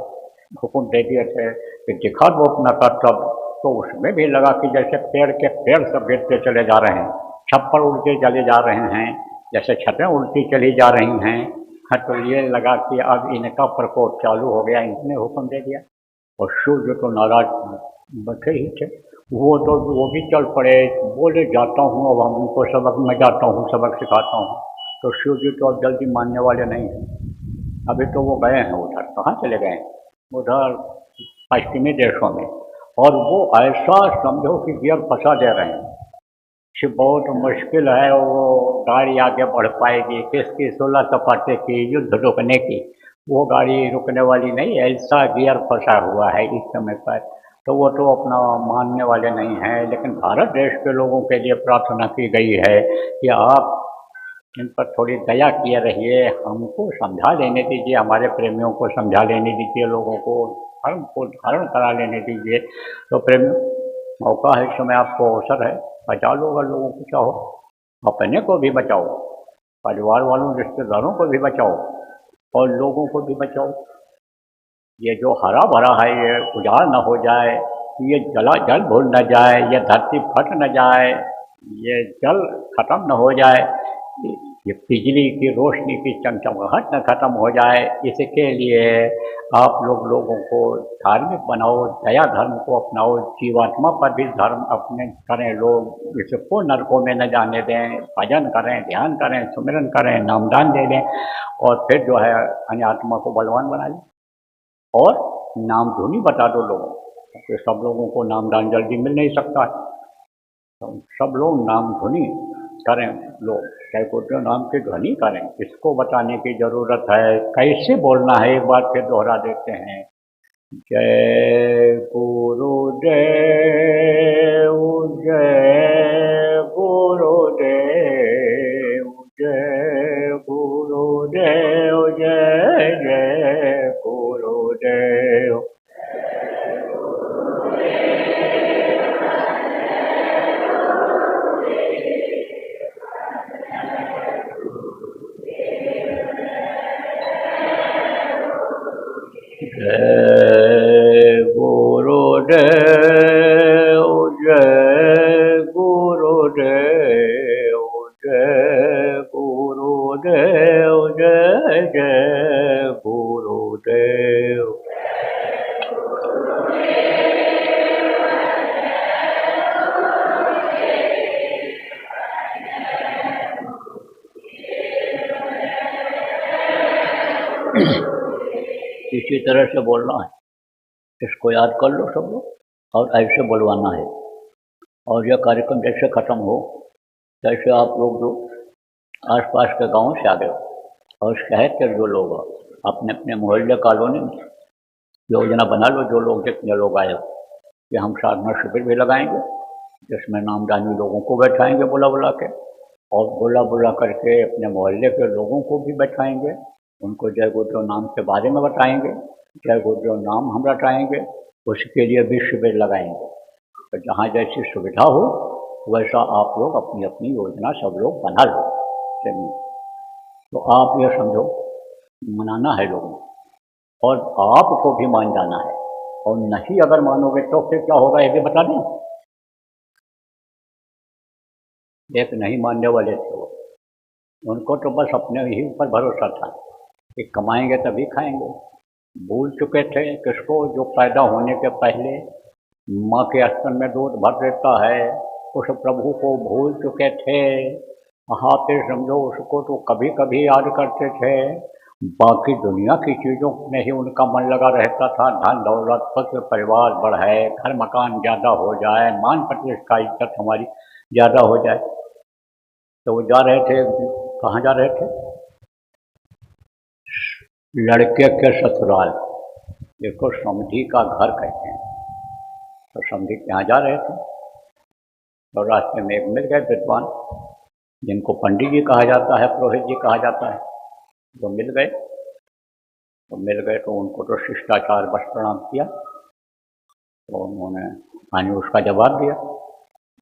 हुक्म दे दिए थे कि दिखा दो अपना कर्तव्य। तो उसमें भी लगा कि जैसे पेड़ के पेड़ सब गिरते चले जा रहे हैं, छप्पर उल्टे चले जा रहे हैं, जैसे छतें उल्टी चली जा रही हैं। हाँ, तो ये लगा कि अब इनका प्रकोप चालू हो गया, इन्होंने हुक्म दे दिया। और शिव जो तो नाराज बैठे ही थे, वो भी चल पड़े, बोले जाता हूँ अब हम उनको सबक, मैं जाता हूँ सबक सिखाता हूँ। तो शिव जी तो अब जल्दी मानने वाले नहीं हैं। अभी तो वो गए हैं उधर, कहाँ चले गए हैं? उधर पश्चिमी देशों में। और वो ऐसा समझो कि गियर फंसा दे रहे हैं कि बहुत मुश्किल है वो गाड़ी आगे बढ़ पाएगी। किसकी 16 सपाटे की युद्ध रुकने की, वो गाड़ी रुकने वाली नहीं है। ऐसा गियर फंसा हुआ है इस समय पर, तो वो तो अपना मानने वाले नहीं हैं। लेकिन भारत देश के लोगों के लिए प्रार्थना की गई है कि आप इन पर थोड़ी दया किए रहिए, हमको समझा लेने दीजिए, हमारे प्रेमियों को समझा लेने दीजिए, लोगों को धर्म को धारण करा लेने दीजिए। तो प्रेमियों, मौका है, इस समय आपको अवसर है, बचा लो अगर लोगों को चाहो, अपने को भी बचाओ, परिवार वालों रिश्तेदारों को भी बचाओ और लोगों को भी बचाओ। ये जो हरा भरा है ये उजाड़ न हो जाए, ये जल भूल न जाए, ये धरती फट न जाए, ये जल खत्म न हो जाए, ये बिजली की रोशनी की चमचमाहट न खत्म हो जाए। इसके लिए आप लोगों को धार्मिक बनाओ, दया धर्म को अपनाओ, जीवात्मा पर भी धर्म अपने करें लोग, इसको नरकों में न जाने दें, भजन करें, ध्यान करें, सुमिरन करें, नामदान दे दें और फिर जो है अन्य आत्मा को बलवान बना लें और नाम धुनी बता दो लोगों को, क्योंकि सब लोगों को नामदान जल्दी मिल नहीं सकता है। तो सब लोग नाम धुनी करें, लोग जय गुरुदेव नाम की ध्वनि करें, इसको बताने की जरूरत है। कैसे बोलना है एक बार फिर दोहरा देते हैं। जय गुरुदेव, जय गुरुदेव, जय गुरुदेव, जय जय गुरुदेव। जय गुरुदेव, जय गुरुदेव, जय गुरुदेव, जय जय गुरुदेव। इसी तरह से बोलना है, इसको याद कर लो सब लोग और ऐसे बुलवाना है। और यह कार्यक्रम जैसे खत्म हो, जैसे आप लोग जो आसपास के गांव से आ गए हो और शहर के जो लोग हो, अपने अपने मोहल्ले कॉलोनी में योजना बना लो, जो लोग जितने लोग आए हो कि हम साधना शिविर भी लगाएंगे, जिसमें नामदानी लोगों को बैठाएंगे बुला बुला के, और बुला बुला करके अपने मोहल्ले के लोगों को भी बैठाएंगे, उनको जय गुरुदेव नाम के बारे में बताएंगे, जय गुरुदेव नाम हम रटाएंगे, उसके लिए भी शिविर लगाएंगे। तो जहाँ जैसी सुविधा हो वैसा आप लोग अपनी अपनी योजना सब लोग बना लो। चलिए, तो आप ये समझो, मनाना है लोगों को और आपको भी मान जाना है, और नहीं अगर मानोगे तो फिर क्या होगा ये भी बता दें। एक नहीं मानने वाले थे वो, उनको तो बस अपने ही ऊपर भरोसा था कि कमाएंगे तभी खाएंगे। भूल चुके थे किसको, जो पैदा होने के पहले माँ के स्तन में दूध भर देता है, उस प्रभु को भूल चुके थे। हाँ, फिर समझो उसको तो कभी कभी याद करते थे, बाकी दुनिया की चीज़ों में ही उनका मन लगा रहता था। धन दौलत, पुत्र परिवार बढ़े, घर मकान ज़्यादा हो जाए, मान प्रतिष्ठा इज्जत हमारी ज़्यादा हो जाए। तो वो जा रहे थे, कहाँ जा रहे थे? लड़के के ससुराल, देखो समधी का घर कहते हैं। तो समधी के यहाँ जा रहे थे, तो रास्ते में एक मिल गए विद्वान, जिनको पंडित जी कहा जाता है, पुरोहित जी कहा जाता है। वो मिल गए, तो उनको तो शिष्टाचार बस प्रणाम किया। तो उन्होंने आने उसका जवाब दिया।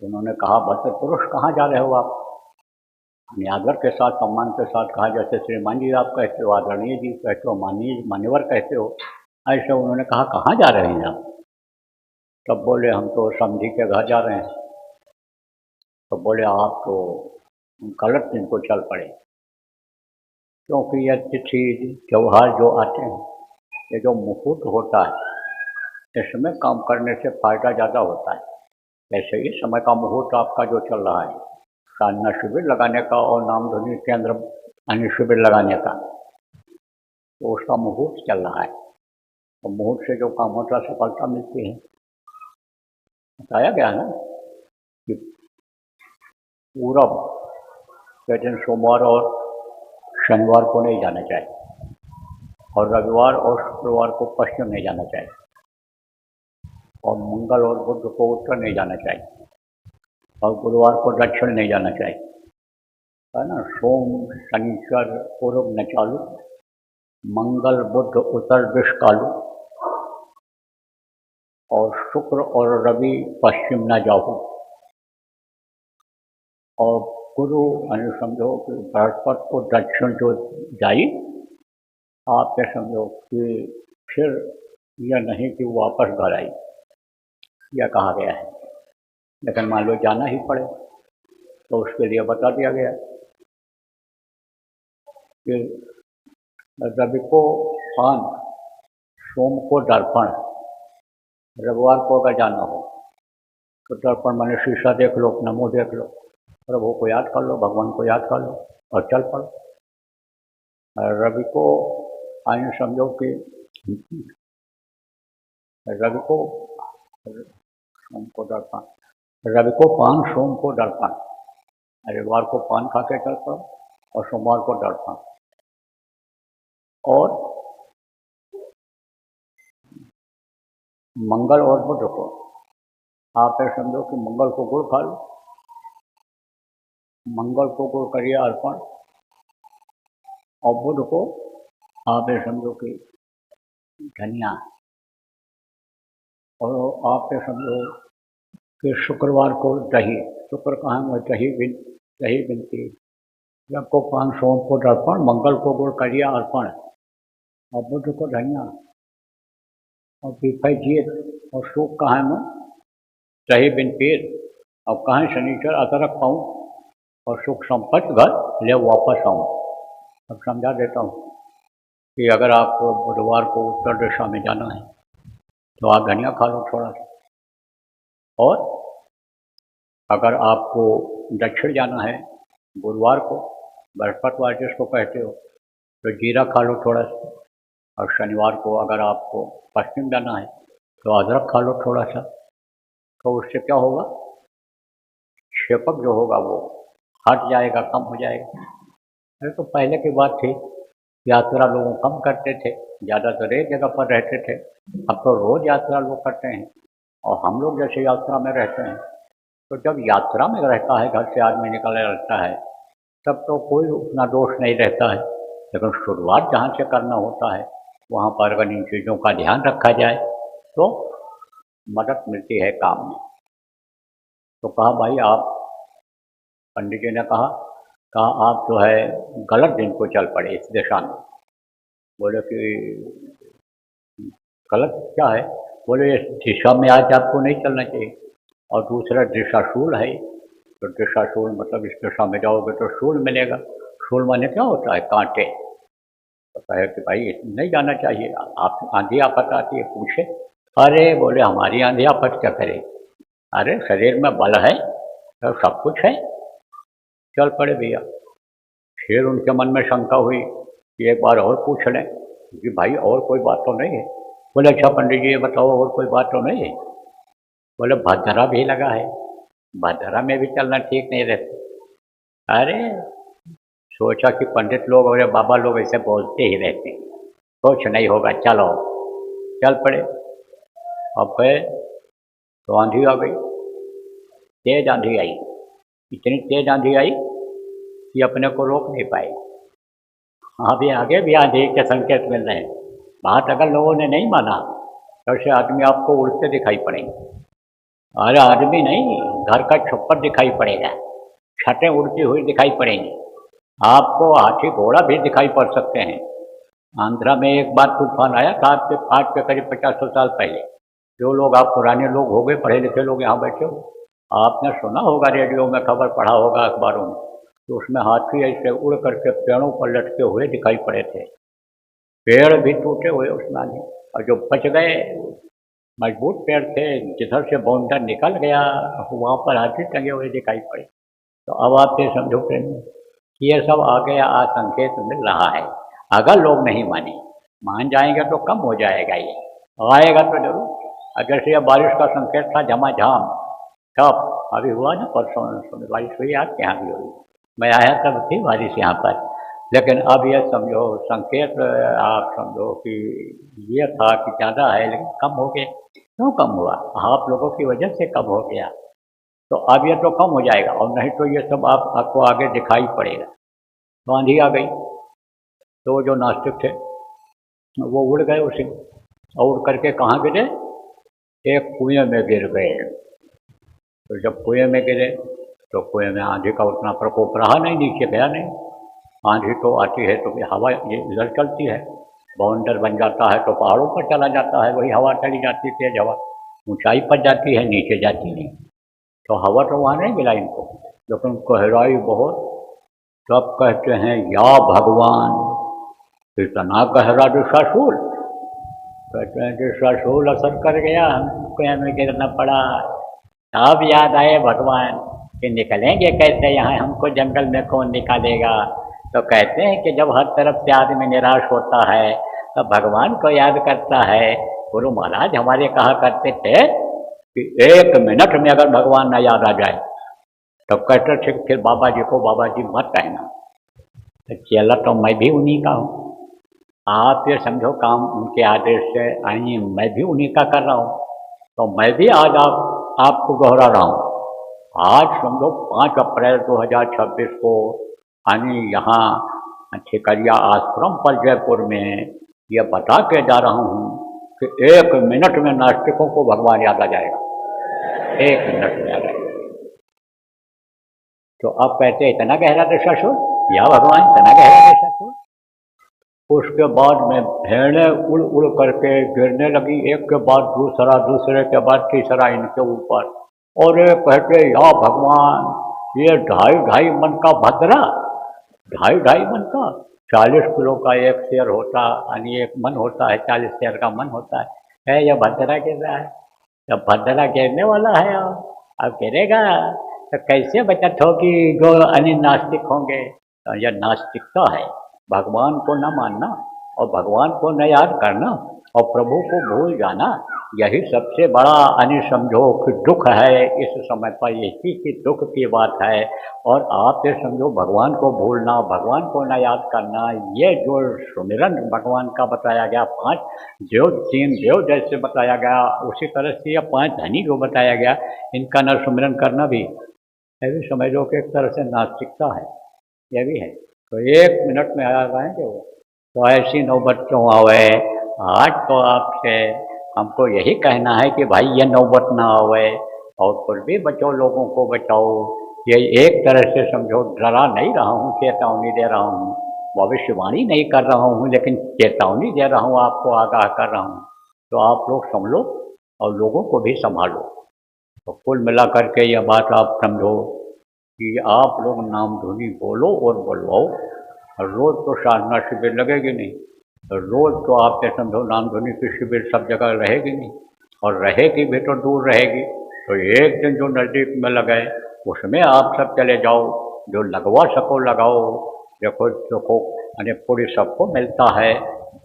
उन्होंने कहा, भद्र पुरुष कहाँ जा रहे हो आप? आदर के साथ, सम्मान के साथ कहा, जैसे श्रीमान जी आप कहते हो, आदरणीय जी कहते हो, माननीय मान्यवर कहते हो, ऐसे उन्होंने कहा कहाँ जा रहे हैं आप? तब बोले हम तो समधी के घर जा रहे हैं। तो बोले आप तो गलत दिन को चल पड़े, क्योंकि यह तिथि त्यौहार जो आते हैं, ये जो मुहूर्त होता है, इसमें काम करने से फायदा ज़्यादा होता है। ऐसे ही समय का मुहूर्त आपका जो चल रहा है, साधना शिविर लगाने का और नाम ध्वनि केंद्र अन्य शिविर लगाने का, तो उसका मुहूर्त चल रहा है। तो मुहूर्त से जो काम होता है सफलता मिलती है। बताया गया ना कि पूरब के दिन सोमवार और शनिवार को नहीं जाना चाहिए, और रविवार और शुक्रवार को पश्चिम नहीं जाना चाहिए, और मंगल और बुध को उत्तर नहीं जाना चाहिए, और गुरुवार को दक्षिण नहीं जाना चाहिए, है ना। सोम शनिचर पूर्व न चालू, मंगल बुध उत्तर दिश कालू, और शुक्र और रवि पश्चिम न जाहू, और गुरु यानी समझो कि बृहस्पति को दक्षिण जो जाई, आप ये समझो कि फिर यह नहीं कि वापस घर आई, यह कहा गया है। लेकिन मान लो जाना ही पड़े तो उसके लिए बता दिया गया कि रवि को पान, सोम को दर्पण, रविवार को अगर जाना हो तो दर्पण माने शीशा देख लो, अपना मुँह देख लो, प्रभु को याद कर लो, भगवान को याद कर लो और चल पड़ो। रवि को आइए समझो कि रवि को सोम को दर्पण, रवि को पान, सोम को दर्पण, रविवार को पान खा के चल पड़ो और सोमवार को दर्पण। और मंगल और बुध को आप ये समझो कि मंगल को गुड़ खा लो, मंगल को गुड़ करिए अर्पण, और बुध को आप ये समझो कि धनिया, और आप ये समझो कि शुक्रवार को दही, शुक्र कहाँ में दही बिनती, रवि को पान, सोम को दर्पण, मंगल को गुड़ करिए अर्पण, और बुध को धनिया, और पीफाई जीत, और सुख कहाँ में दही बिन पीर, और कहाँ शनिचर अतरक पाऊँ, और सुख संपत्ति घर ले वापस आऊँ। अब समझा देता हूँ कि अगर आपको बुधवार को उत्तर दिशा में जाना है तो आप धनिया खा लो थोड़ा सा, और अगर आपको दक्षिण जाना है गुरुवार को, बृहस्पतिवार जिसको कहते हो, तो जीरा खा लो थोड़ा सा, और शनिवार को अगर आपको पश्चिम जाना है तो अदरक खा लो थोड़ा सा। तो उससे क्या होगा, शेपक जो होगा वो हट जाएगा, कम हो जाएगा। अरे तो पहले की बात थी, यात्रा लोग कम करते थे, ज़्यादातर एक जगह पर रहते थे। अब तो रोज़ यात्रा लोग करते हैं, और हम लोग जैसे यात्रा में रहते हैं, तो जब यात्रा में रहता है, घर से आदमी निकल रहता है, तब तो कोई उतना दोष नहीं रहता है। लेकिन शुरुआत जहाँ से करना होता है वहाँ पर अगर इन चीज़ों का ध्यान रखा जाए तो मदद मिलती है काम में। तो कहा भाई आप, पंडित जी ने कहा आप जो है गलत दिन को चल पड़े इस दिशा में। बोले कि गलत क्या है? बोले इस दिशा में आज आपको नहीं चलना चाहिए, और दूसरा दिशाशूल है, तो दिशाशूल मतलब इस दिशा में जाओगे तो शूल मिलेगा। शूल माने क्या होता है? कांटे। तो है कि भाई नहीं जाना चाहिए, आप आंधी आफत आती है, पूछे। अरे बोले हमारी आंधी आफत क्या करे, अरे शरीर में बल है तो सब कुछ है, चल पड़े भैया। फिर उनके मन में शंका हुई कि एक बार और पूछ लें कि भाई और कोई बात तो नहीं है। बोले अच्छा पंडित जी ये बताओ और कोई बात तो नहीं है? बोले भदरा भी लगा है, भदरा में भी चलना ठीक नहीं रहता। अरे सोचा कि पंडित लोग और बाबा लोग ऐसे बोलते ही रहते हैं, कुछ नहीं होगा, चलो। चल पड़े। अब गए तो आंधी आ गई, तेज आंधी आई, इतनी तेज आंधी आई कि अपने को रोक नहीं पाए। अभी आगे भी आंधी के संकेत मिल रहे हैं। बात अगर लोगों ने नहीं माना तो ऐसे आदमी आपको उड़ते दिखाई पड़ेंगे। अरे आदमी नहीं, घर का छप्पर दिखाई पड़ेगा, छतें उड़ती हुई दिखाई पड़ेंगी, आपको हाथी घोड़ा भी दिखाई पड़ सकते हैं। आंध्रा में एक बार तूफान आया था आज के करीब 50 साल पहले। जो लोग, आप पुराने लोग हो गए, पढ़े लिखे लोग यहाँ बैठे हो, आपने सुना होगा, रेडियो में खबर पढ़ा होगा, अखबारों में, तो उसमें हाथी ऐसे उड़ करके पेड़ों पर लटके हुए दिखाई पड़े थे, पेड़ भी टूटे हुए उसमें आने, और जो बच गए मजबूत पेड़ थे, जिधर से बाउंडर निकल गया वहाँ पर हाथी टंगे हुए दिखाई पड़े। तो अब आप ये समझो प्रेम कि ये सब आगे आज संकेत मिल रहा है। अगर लोग नहीं माने, मान जाएंगे तो कम हो जाएगा, ये आएगा तो जरूर। अगर से यह बारिश का संकेत था झमाझम, कब? अभी हुआ ना परसों बारिश हुई, आपके यहाँ भी हुई। मैं आया तब थी बारिश यहाँ पर। लेकिन अब ये समझो संकेत, आप समझो कि ये था कि ज़्यादा है लेकिन कम हो गया। क्यों कम हुआ? आप लोगों की वजह से कम हो गया। तो अब ये तो कम हो जाएगा, और नहीं तो ये सब आपको आगे दिखाई पड़ेगा। तो आंधी आ गई तो जो नास्तिक थे वो उड़ गए उसी, और उड़ करके कहाँ गिरे? एक कुएं में गिर गए। तो जब कुएं में गिरे तो कुएं में आंधी का उतना प्रकोप रहा नहीं, नीचे गया नहीं। आंधी तो आती है तो हवा ये इधर चलती है, बाउंडर बन जाता है तो पहाड़ों पर चला जाता है, वही हवा चली जाती है, तेज हवा ऊंचाई पर जाती है, नीचे जाती नहीं। तो हवा तो वहाँ नहीं मिला इनको, लेकिन गहराई बहुत। तब कहते हैं या भगवान, इतना गहरा दुशासूल। कहते हैं दुशासूल असर कर गया, हमको हमें गिरना पड़ा। अब याद आए भगवान कि निकलेंगे कैसे यहाँ, हमको जंगल में कौन निकालेगा। तो कहते हैं कि जब हर तरफ से आदमी निराश होता है तो भगवान को याद करता है। गुरु महाराज हमारे कहा करते थे कि 1 मिनट में अगर भगवान न याद आ जाए तो कहते थे फिर बाबा जी को बाबा जी मत कहना। तो चला तो मैं भी उन्हीं का हूँ। आप ये समझो काम उनके आदेश से आई, मैं भी उन्हीं का कर रहा हूँ। तो मैं भी आज आपको दोहरा रहा हूँ। आज समझो 5 अप्रैल 2026 को यानी यहाँ ठिकरिया आश्रम पर जयपुर में ये बता के जा रहा हूँ कि 1 मिनट में नास्तिकों को भगवान याद आ जाएगा। 1 मिनट में आ जाएगा। तो अब कहते इतना गहरा दशा छो या भगवान, इतना गहरा दशा छो। उसके बाद में भेड़ें उड़ उड़ करके गिरने लगी, एक के बाद दूसरा, दूसरे के बाद तीसरा इनके ऊपर। और ये कहते या भगवान, ये 2.5 मन का भद्रा, 2.5 मन का, 40 किलो का एक शेर होता, यानी एक मन होता है, 40 शेर का मन होता है। यह भद्रा गिर रहा है, जब भद्रा गिरने वाला है अब गिरेगा तो कैसे बचत होगी जो अन्य नास्तिक होंगे। तो यह नास्तिकता है, भगवान को न मानना और भगवान को न याद करना और प्रभु को भूल जाना। यही सबसे बड़ा अन्य समझो कि दुख है इस समय पर, यही की दुख की बात है। और आप ये समझो भगवान को भूलना, भगवान को न याद करना, ये जो सुमिरन भगवान का बताया गया 5 देव, 3 देव जैसे बताया गया, उसी तरह से यह 5 धनी जो बताया गया, इनका न सुमिरन करना भी ये भी समझो कि एक तरह से नास्तिकता है, यह भी है। तो 1 मिनट में आ जाएंगे वो। तो ऐसी नौबत क्यों आवे। आज तो आपसे हमको यही कहना है कि भाई ये नौबत ना आवे, और खुद भी बचो, लोगों को बचाओ। ये एक तरह से समझो डरा नहीं रहा हूँ, चेतावनी दे रहा हूँ, भविष्यवाणी नहीं कर रहा हूँ, लेकिन चेतावनी दे रहा हूँ, आपको आगाह कर रहा हूँ। तो आप लोग समझो और लोगों को भी संभालो। तो कुल मिलाकर के यह बात आप समझो कि आप लोग नाम धुनी बोलो और बोलवाओ। रोज़ तो साधना शिविर लगेगी नहीं, तो रोज़ तो आप ये समझो नाम धुनी की शिविर सब जगह रहेगी नहीं, और रहेगी भी तो दूर रहेगी। तो एक दिन जो नज़दीक में लगे उसमें आप सब चले जाओ, जो लगवा सको लगाओ। देखो देखो यानी पूरी सबको मिलता है,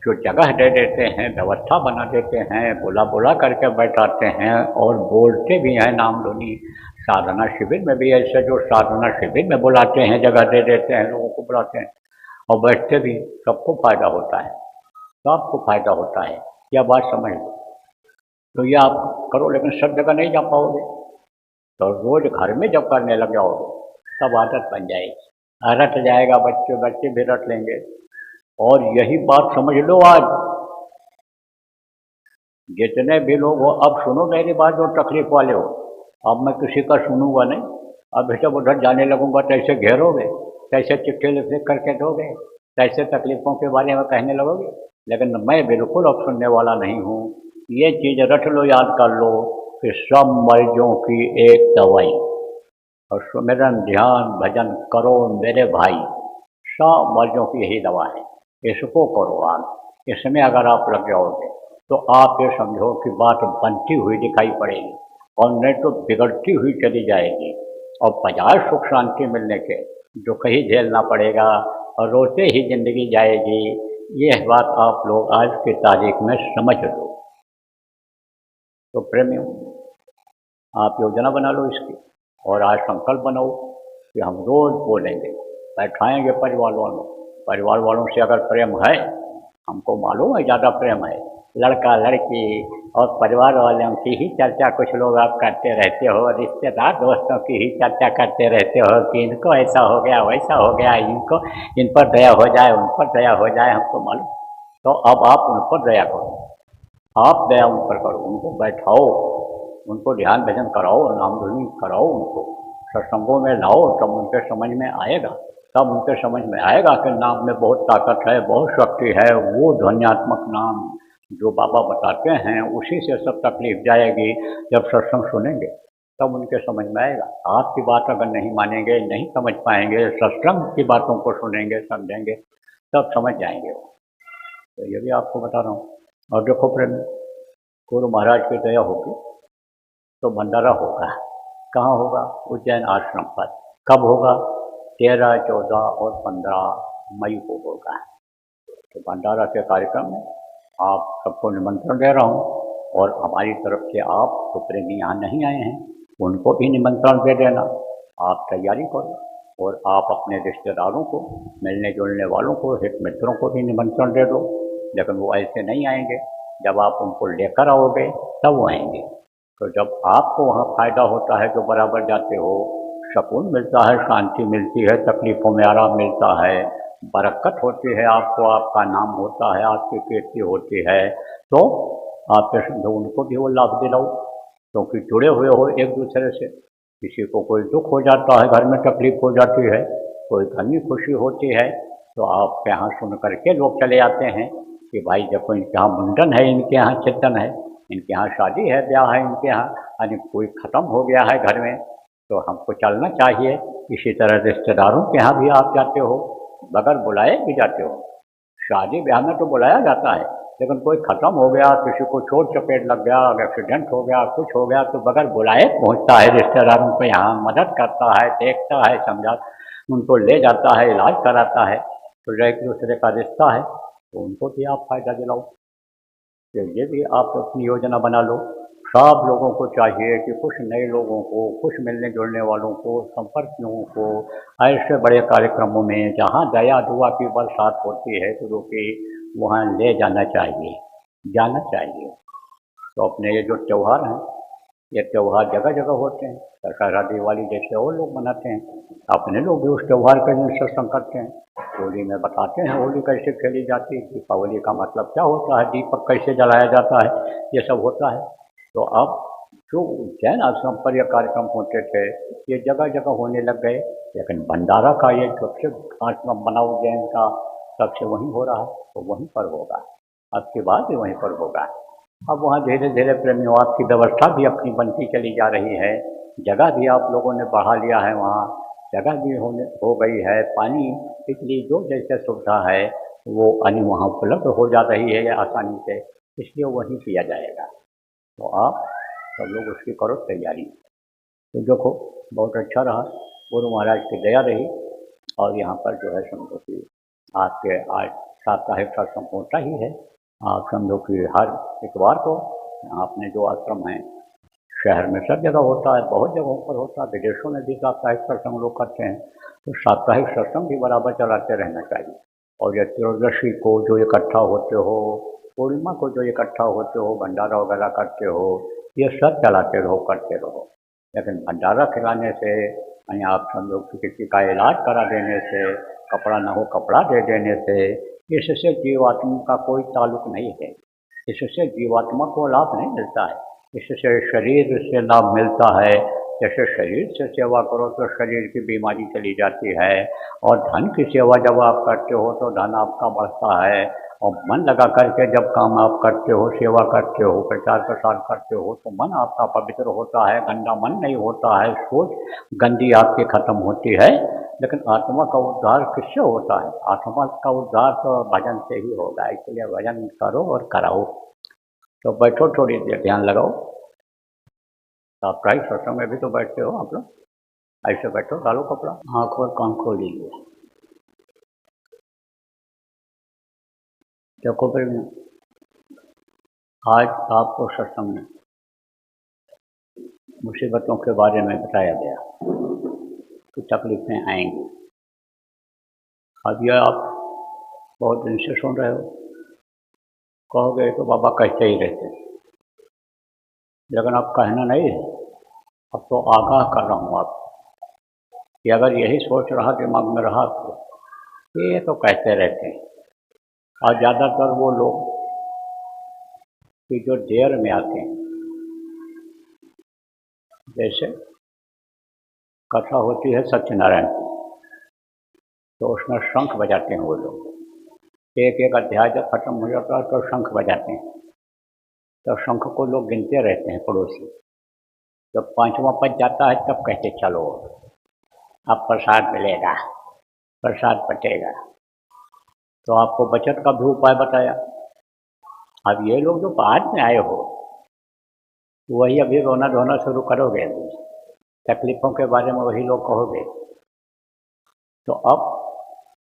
जो जगह दे देते हैं, व्यवस्था बना देते हैं, बुला बुला करके बैठाते हैं और बोलते भी हैं नाम धुनी। साधना शिविर में भी ऐसे जो साधना शिविर में बुलाते हैं, जगह दे देते हैं, लोगों को बुलाते हैं और बैठते भी, सबको फायदा होता है, सबको फायदा होता है। यह बात समझ लो। तो ये आप करो, लेकिन सब जगह नहीं जा पाओगे। तो रोज घर में जब करने लग जाओगे तब आदत बन जाएगी, रट जाएगा, बच्चे बच्चे भी रट लेंगे। और यही बात समझ लो, आज जितने भी लोग हो, अब सुनो मेरी बात, जो तकलीफ वाले हो, अब मैं किसी का सुनूंगा नहीं। अब जब उधर जाने लगूंगा कैसे घेरोगे, कैसे चिट्ठी लिख लिख करके दोगे, कैसे तकलीफ़ों के बारे में कहने लगोगे। लेकिन मैं बिल्कुल अब सुनने वाला नहीं हूँ। ये चीज़ रट लो, याद कर लो कि सब मर्जों की एक दवाई, और सुमिरन ध्यान भजन करो मेरे भाई, सब मर्जों की यही दवा है। इसको करो आप, इसमें अगर आप लग जाओगे तो आप ये समझो कि बात बनती हुई दिखाई पड़ेगी, और नहीं तो बिगड़ती हुई चली जाएगी। और बजाय सुख शांति मिलने के दुख ही झेलना पड़ेगा, और रोते ही जिंदगी जाएगी। ये बात आप लोग आज की तारीख में समझ लो। तो प्रेमियों, आप योजना बना लो इसकी और आज संकल्प बनाओ कि हम रोज़ बोलेंगे, बैठाएंगे परिवार वालों से अगर प्रेम है, हमको मालूम है ज़्यादा प्रेम है, लड़का लड़की और परिवार वालों की ही चर्चा कुछ लोग आप करते रहते हो, रिश्तेदार दोस्तों की ही चर्चा करते रहते हो कि इनको ऐसा हो गया वैसा हो गया, इनको इन पर दया हो जाए उन पर दया हो जाए, हमको मालूम। तो अब आप उन पर दया करो, आप दया उन पर करो, उनको बैठाओ, उनको ध्यान भजन कराओ, नाम धुनी कराओ, उनको सत्संगों में लाओ, तब उनके समझ में आएगा, तब उनके समझ में आएगा कि नाम में बहुत ताकत है, बहुत शक्ति है। वो ध्वन्यात्मक नाम जो बाबा बताते हैं उसी से सब तकलीफ जाएगी। जब सत्संग सुनेंगे तब उनके समझ में आएगा। आपकी बात अगर नहीं मानेंगे, नहीं समझ पाएंगे, सत्संग की बातों को सुनेंगे समझेंगे तब समझ जाएंगे वो। तो ये भी आपको बता रहा हूँ। और देखो प्रेम, गुरु महाराज की दया होगी तो भंडारा होगा। कहाँ होगा? उज्जैन आश्रम पर। कब होगा? 13, 14 और 15 मई को होगा। तो भंडारा के कार्यक्रम में आप सबको निमंत्रण दे रहा हूँ और हमारी तरफ से आप तो प्रेमी यहाँ नहीं आए हैं, उनको भी निमंत्रण दे देना। आप तैयारी करो और आप अपने रिश्तेदारों को, मिलने जुलने वालों को, हित मित्रों को भी निमंत्रण दे दो। लेकिन वो ऐसे नहीं आएंगे, जब आप उनको लेकर आओगे तब वो आएंगे। तो जब आपको वहाँ फ़ायदा होता है, जो बराबर जाते हो, सुकून मिलता है, शांति मिलती है, तकलीफ़ों में आराम मिलता है, बरकत होती है, आपको आपका नाम होता है, आपकी कीर्ति होती है, तो आप जो उनको भी वो लाभ दिलाओ, क्योंकि जुड़े हुए हो एक दूसरे से। किसी को कोई दुख हो जाता है, घर में तकलीफ हो जाती है, कोई घर में खुशी होती है, तो आपके यहाँ सुन करके लोग चले आते हैं कि भाई देखो इनके यहाँ मुंडन है, इनके यहाँ चिंतन है, इनके यहाँ शादी है, ब्याह है, इनके यहाँ यानी कोई ख़त्म हो गया है घर में, तो हमको चलना चाहिए। इसी तरह रिश्तेदारों के यहाँ भी आप जाते हो, बगैर बुलाए भी जाते हो। शादी ब्याह में तो बुलाया जाता है, लेकिन कोई ख़त्म हो गया, किसी को चोट चपेट लग गया, एक्सीडेंट हो गया, कुछ हो गया, तो बगैर बुलाए पहुंचता है रिश्तेदारों को यहाँ, मदद करता है, देखता है, समझा, उनको ले जाता है, इलाज कराता है। तो एक दूसरे का रिश्ता है, तो उनको भी आप फायदा दिलाओ। तो ये भी आप अपनी योजना बना लो। सब लोगों को चाहिए कि कुछ नए लोगों को, कुछ मिलने जुलने वालों को, संपर्कियों को ऐसे बड़े कार्यक्रमों में जहाँ दया दुआ की बरसात होती है गुरु की, वहाँ ले जाना चाहिए, जाना चाहिए। तो अपने ये जो त्यौहार हैं, ये त्यौहार जगह जगह होते हैं, दशहरा दिवाली जैसे और लोग मनाते हैं, अपने लोग भी उस त्यौहार का दिन सत्संग करते हैं। होली में बताते हैं होली कैसे खेली जाती है, दीपावली का मतलब क्या होता है, दीपक कैसे जलाया जाता है, ये सब होता है। तो अब जो उज्जैन आश्रम पर ये कार्यक्रम होते थे, ये जगह जगह होने लग गए, लेकिन भंडारा का ये सबसे आश्रम बना उज्जैन का, सबसे वहीं हो रहा है, तो वहीं पर होगा। अब की बात भी वहीं पर होगा। अब वहाँ धीरे धीरे प्रेमियों आपकी व्यवस्था भी अपनी बनती चली जा रही है, जगह भी आप लोगों ने बढ़ा लिया है, वहाँ जगह भी हो गई है, पानी बिजली जो जैसे सुविधा है वो अन्य वहाँ उपलब्ध हो जा रही है आसानी से, इसलिए वहीं किया जाएगा। तो आप सब लोग उसकी करो तैयारी। तो देखो बहुत अच्छा रहा, गुरु महाराज की दया रही, और यहाँ पर जो है समझो कि आपके आज साप्ताहिक सत्संग होता ही है। आप समझो कि हर इतवार को आपने जो आश्रम है शहर में सब जगह होता है, बहुत जगहों पर होता है, विदेशों में भी साप्ताहिक सत्संग लोग करते हैं। तो साप्ताहिक सत्संग भी बराबर चलाते रहना चाहिए। और ये त्रयोदशी को जो इकट्ठा होते हो, पूर्णिमा को जो इकट्ठा होते हो, भंडारा वगैरह करते हो, ये सब चलाते रहो, करते रहो। लेकिन भंडारा खिलाने से यानी आप समझो कि किसी का इलाज करा देने से, कपड़ा ना हो कपड़ा दे देने से, इससे जीवात्मा का कोई ताल्लुक नहीं है। इससे जीवात्मा को लाभ नहीं मिलता है, इससे शरीर से लाभ मिलता है। जैसे शरीर से सेवा करो तो शरीर की बीमारी चली जाती है, और धन की सेवा जब आप करते हो तो धन आपका बढ़ता है। और मन लगा करके जब काम आप करते हो, सेवा करते हो, प्रचार प्रसार करते हो, तो मन आपका पवित्र होता है, गंदा मन नहीं होता है, सोच गंदी आपकी खत्म होती है। लेकिन आत्मा का उद्धार किससे होता है? आत्मा का उद्धार तो भजन से ही होगा, इसलिए भजन करो और कराओ। तो बैठो, थोड़ी देर ध्यान लगाओ। साप्ताहिक सत्संग में भी तो बैठते हो आप लोग, ऐसे बैठो, डालो कपड़ा, आँख और कान खोल लीजिए। देखो फिर आज आपको सत्संग में मुसीबतों के बारे में बताया गया कि तकलीफ़ें आएंगी। अब यह आप बहुत दिन से सुन रहे हो, कहोगे तो बाबा कहते ही रहते हैं, लेकिन अब कहना नहीं है, अब तो आगाह कर रहा हूँ आप कि अगर यही सोच रहा दिमाग में रहा तो ये तो कहते रहते हैं। और ज़्यादातर वो लोग कि जो देर में आते हैं, जैसे कथा होती है सत्यनारायण की, तो उसमें शंख बजाते हैं वो लोग। एक एक अध्याय जब खत्म हो जाता है तो शंख बजाते हैं, तो शंख को लोग गिनते रहते हैं पड़ोसी। जब पांचवा पद जाता है तब कहते चलो अब प्रसाद मिलेगा, प्रसाद बटेगा। तो आपको बचत का भी उपाय बताया। अब ये लोग जो बाद में आए हो, वही अभी रोना धोना शुरू करोगे, तकलीफ़ों के बारे में वही लोग कहोगे, तो अब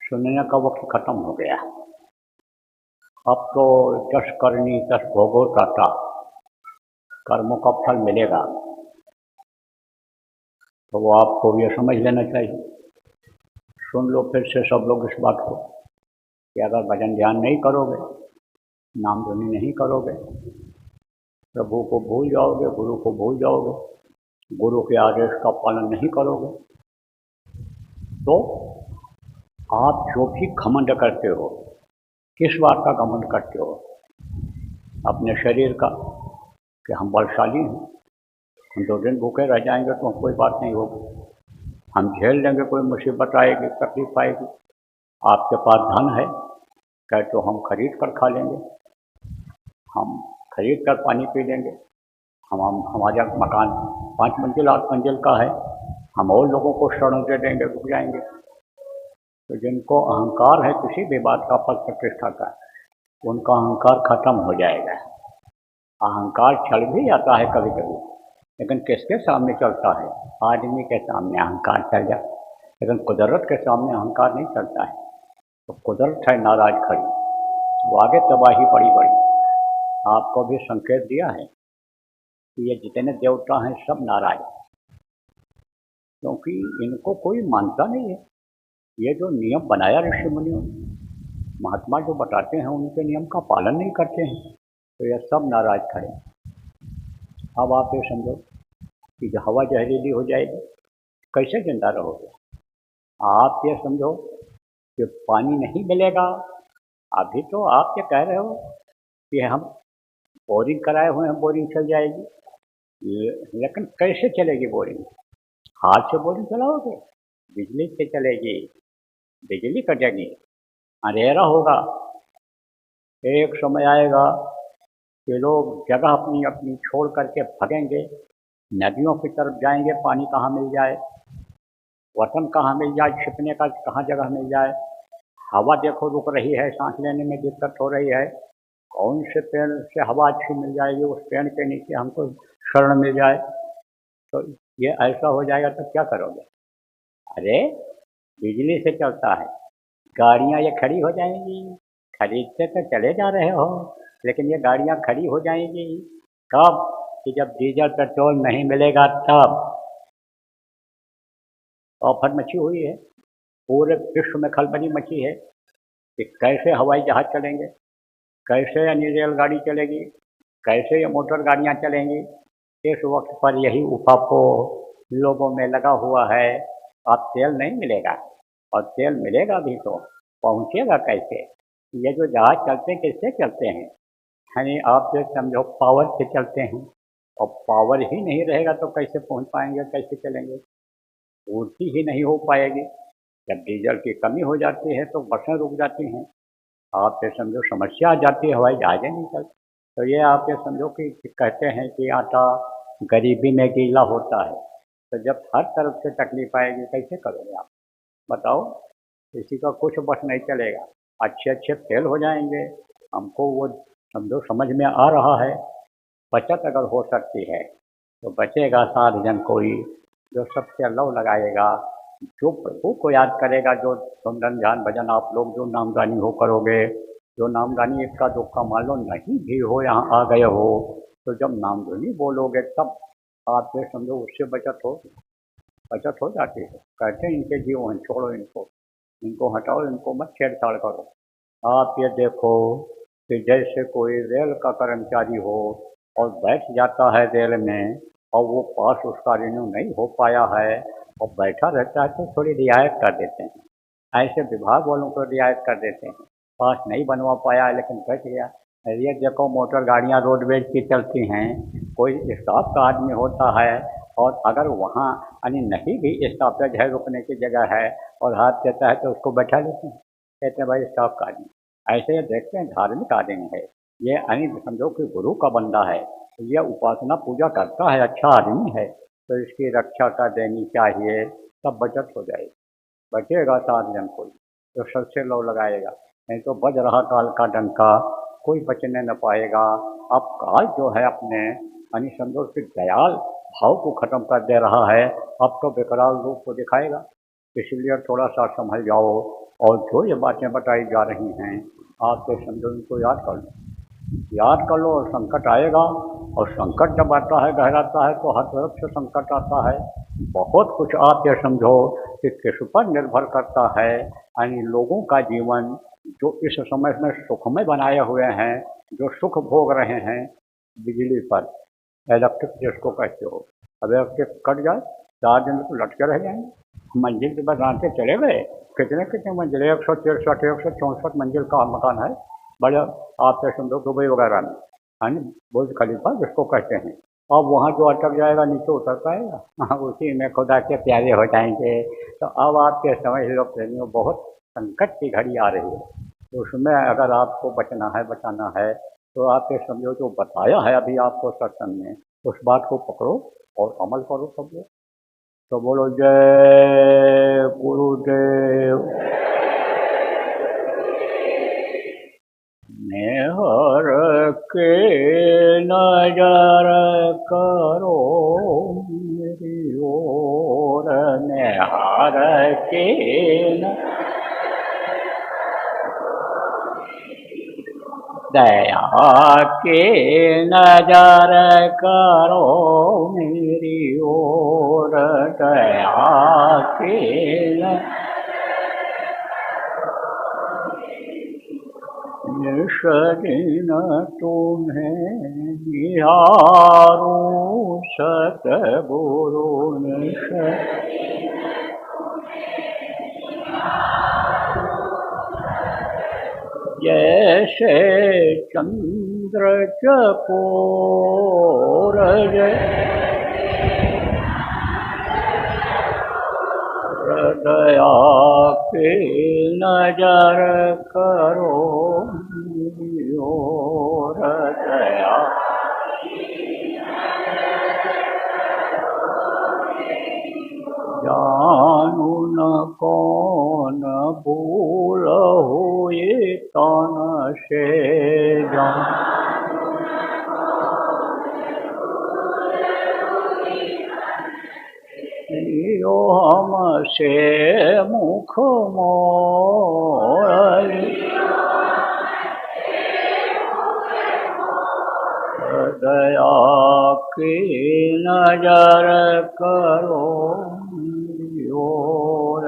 सुनने का वक्त खत्म हो गया। अब तो जस करनी तस भोगो टाटा, कर्मों का फल मिलेगा। तो वो आपको ये समझ लेना चाहिए। सुन लो फिर से सब लोग इस बात को कि अगर भजन ध्यान नहीं करोगे, नाम ध्वनि नहीं करोगे, प्रभु को भूल जाओगे, गुरु को भूल जाओगे, गुरु के आदेश का पालन नहीं करोगे, तो आप जो भी घमंड करते हो, किस बात का घमंड करते हो? अपने शरीर का, कि हम बलशाली हैं, हम 2 दिन भूखे रह जाएंगे तो कोई बात नहीं होगी, हम झेल लेंगे, कोई मुसीबत आएगी, तकलीफ आएगी, आपके पास धन है, कहे तो हम खरीद कर खा लेंगे, हम खरीद कर पानी पी लेंगे, हमारा मकान 5 मंजिल 8 मंजिल का है, हम और लोगों को शरण दे देंगे, रुक जाएंगे। तो जिनको अहंकार है किसी भी बात का, पद प्रतिष्ठा का, उनका अहंकार खत्म हो जाएगा। अहंकार चल भी जाता है कभी कभी, लेकिन किसके सामने चलता है? आदमी के सामने अहंकार चल जाता है, लेकिन कुदरत के सामने अहंकार नहीं चलता है। तो कुदरत है नाराज खड़ी, वो आगे तबाही बड़ी बड़ी। आपको भी संकेत दिया है कि ये जितने देवता हैं सब नाराज हैं, क्योंकि इनको कोई मानता नहीं है। ये जो नियम बनाया ऋषि मुनियों ने, महात्मा जो बताते हैं, उनके नियम का पालन नहीं करते हैं, तो ये सब नाराज खड़े। अब आप ये समझो कि जो हवा जहरीली हो जाएगी, कैसे जिंदा रहोगे? आप ये समझो कि पानी नहीं मिलेगा। अभी तो आप ये कह रहे हो कि हम बोरिंग कराए हुए हैं, बोरिंग चल जाएगी, लेकिन कैसे चलेगी बोरिंग? हाथ से बोरिंग चलाओगे? बिजली से चलेगी, बिजली कटेगी, अंधेरा होगा। एक समय आएगा कि लोग जगह अपनी अपनी छोड़ करके भगेंगे, नदियों की तरफ जाएंगे, पानी कहाँ मिल जाए, वतन कहाँ मिल जाए, छिपने का कहाँ जगह मिल जाए। हवा देखो रुक रही है, सांस लेने में दिक्कत हो रही है, कौन से पेड़ से हवा अच्छी मिल जाएगी, उस पेड़ के नीचे हमको शरण मिल जाए। तो ये ऐसा हो जाएगा तो क्या करोगे? अरे बिजली से चलता है, गाड़ियाँ ये खड़ी हो जाएंगी, खरीदते तो चले जा रहे हो, लेकिन ये गाड़ियाँ खड़ी हो जाएंगी कब? कि जब डीजल पेट्रोल नहीं मिलेगा तब। ऑफर मची हुई है, पूरे विश्व में खलबली मची है कि कैसे हवाई जहाज चलेंगे, कैसे यानी रेलगाड़ी चलेगी, कैसे ये मोटर गाड़ियाँ चलेंगी। इस वक्त पर यही उफापोह लोगों में लगा हुआ है। अब तेल नहीं मिलेगा, और तेल मिलेगा भी तो पहुँचेगा कैसे? ये जो जहाज चलते हैं किससे चलते हैं? यानी आप जो समझो पावर से चलते हैं, और पावर ही नहीं रहेगा तो कैसे पहुँच पाएंगे, कैसे चलेंगे? पूर्ति ही नहीं हो पाएगी। जब डीजल की कमी हो जाती है तो बसें रुक जाती हैं, आप ये समझो समस्या आ जाती है, हवाई जहाज़ें नहीं चलती। तो ये आप ये समझो कि कहते हैं कि आटा गरीबी में गीला होता है, तो जब हर तरफ से तकलीफ आएगी कैसे करोगे आप? बताओ, किसी का कुछ बस नहीं चलेगा, अच्छे अच्छे फेल हो जाएंगे। हमको वो समझो समझ में आ रहा है, बचत अगर हो सकती है तो बचेगा 7 जन कोई, जो सबसे लव लगाएगा, जो प्रभु को याद करेगा, जो सुंदर ध्यान भजन आप लोग जो नामदानी हो करोगे, जो नामदानी इसका दुख का मान लो नहीं भी हो, यहाँ आ गए हो, तो जब नामधुनी बोलोगे तब आप ये समझो उससे बचत हो जाती है। कहते हैं इनके जीवन छोड़ो, इनको हटाओ, इनको मत छेड़छाड़ करो। आप ये देखो कि जैसे कोई रेल का कर्मचारी हो और बैठ जाता है रेल में और वो पास उसका रिन्यू नहीं हो पाया है और बैठा रहता है तो थोड़ी रियायत कर देते हैं। ऐसे विभाग वालों को रियायत कर देते हैं, पास नहीं बनवा पाया है लेकिन बैठ गया। ये देखो मोटर गाड़ियाँ रोडवेज की चलती हैं, कोई स्टाफ का आदमी होता है और अगर वहाँ यानी नहीं भी स्टॉपेज है, रुकने की जगह है और हाथ देता है तो उसको बैठा लेते हैं, कहते हैं भाई स्टॉप का आदमी। ऐसे ये देखते हैं धार्मिक आदमी है ये, यानी समझो कि गुरु का बंदा है, ये उपासना पूजा करता है, अच्छा आदमी है, तो इसकी रक्षा कर देनी चाहिए, तब बचत हो जाएगी। बचेगा 7 जन कोई तो सबसे लो लगाएगा, नहीं तो बज रहा काल का डंका, कोई बचने न पाएगा। अब काल जो है अपने यानी समझो कि दयाल भाव को खत्म कर दे रहा है, अब तो विकराल रूप को दिखाएगा। इसलिए थोड़ा सा संभल जाओ और जो ये बातें बताई जा रही हैं आप तो समझो इनको याद कर लो और संकट आएगा। और संकट जब आता है गहराता है तो हर तरफ से संकट आता है। बहुत कुछ आप ये समझो कि किस पर निर्भर करता है, यानी लोगों का जीवन जो इस समय में सुखमय बनाए हुए हैं, जो सुख भोग रहे हैं बिजली पर, इलेक्ट्रिक जिसको कहते हो। अब इलेक्ट्रिक कट जाए 4 दिन तो लटके रह जाएंगे। मंजिल के बाद आते चले गए, कितने कितने मंजिल, 163 164 मंजिल का मकान है बड़े, आप समझो दुबई वगैरह में, है ना, बुर्ज खलीफा जिसको कहते हैं। अब वहाँ जो अटक जाएगा नीचे उतर पाएगा, उसी में खुदा के प्यारे हो जाएंगे। तो अब आपके समझ लो प्रेमियों, बहुत संकट की घड़ी आ रही है, तो उसमें अगर आपको बचना है बचाना है तो आप ये समझो जो बताया है अभी आपको सत्संग में, उस बात को पकड़ो और अमल करो सब लोग। तो बोलो जय गुरुदेव। नेहर के नजर करो मेरी ओर, नेहर के दया के नजर करो मेरी ओर, दया के निश दिन तुम्हें निहारूं सतगुरु, निश जैसे चंद्र चकोर, दया के नजर करो मेरी ओर, दया जानू न कौन भूल हुई तन से यो हमसे मुख मोड़, दया की नजर करो मेरी ओर,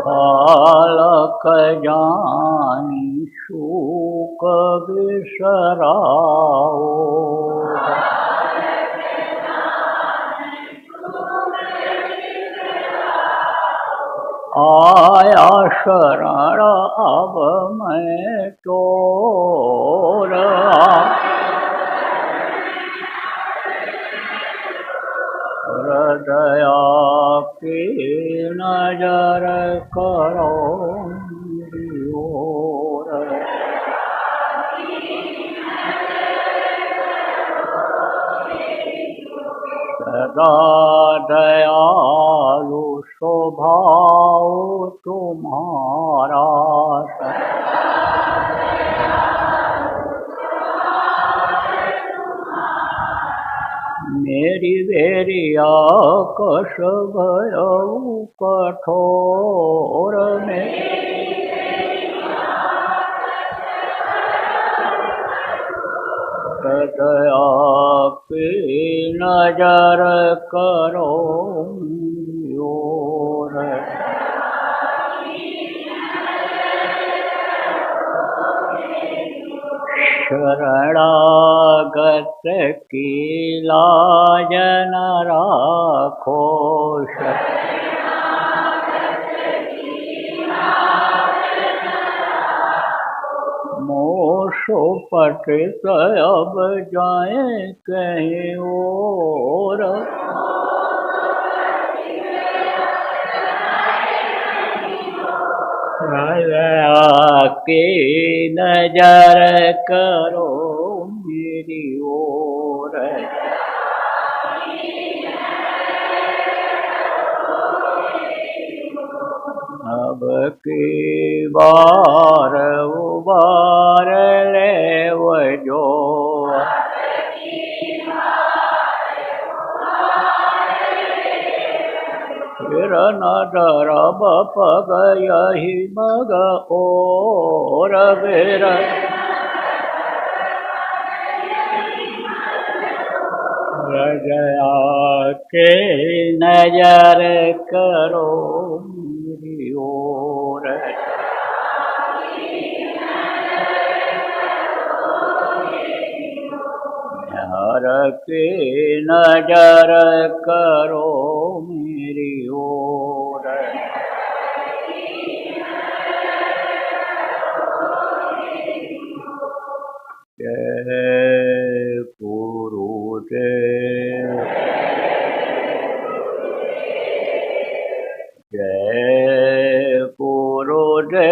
बालक जानी शूक बिसराओ, आया शरण अब मैं तोर, दया की नजर करो मेरी ओर, सदा दयालु स्वभाव तुम्हारा, मेरी बेरिया कस भयउ कठोर में, दया की नजर करो योर, शरणागत की लाज न राखो, मोशो पटित अब जाए कहीं और, आके नजर करो मेरी ओर, अब की बार उबार ले वजो, फिर न डरब पग यही मग और, फिर रजया के नजर करो मेरी ओर, हर के नजर करो मेरी ओर, जय गुरुदेव, जय गुरुदेव,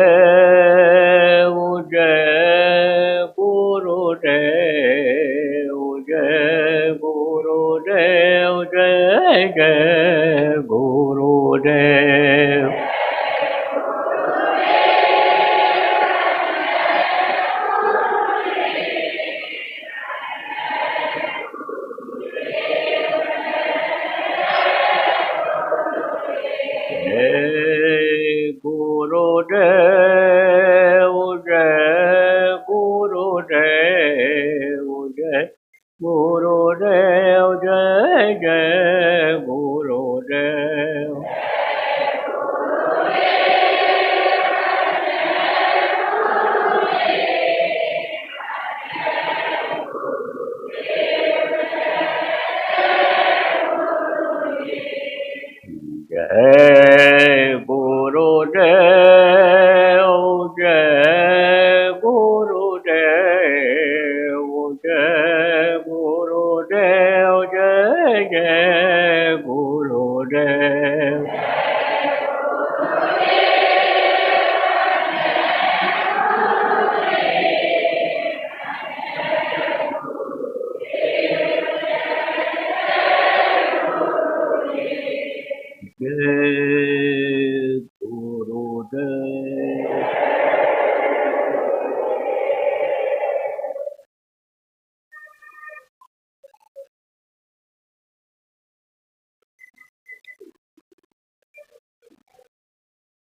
जय गुरुदेव, जय गुरुदेव, जय जय गुरुदेव, जय गुरुदेव, जय गुरुदेव, जय गुरुदेव, जय जय गुरुदेव, जय गुरुदेव, जय गुरुदेव, जय गुरुदेव, जय जय गुरुदेव, जय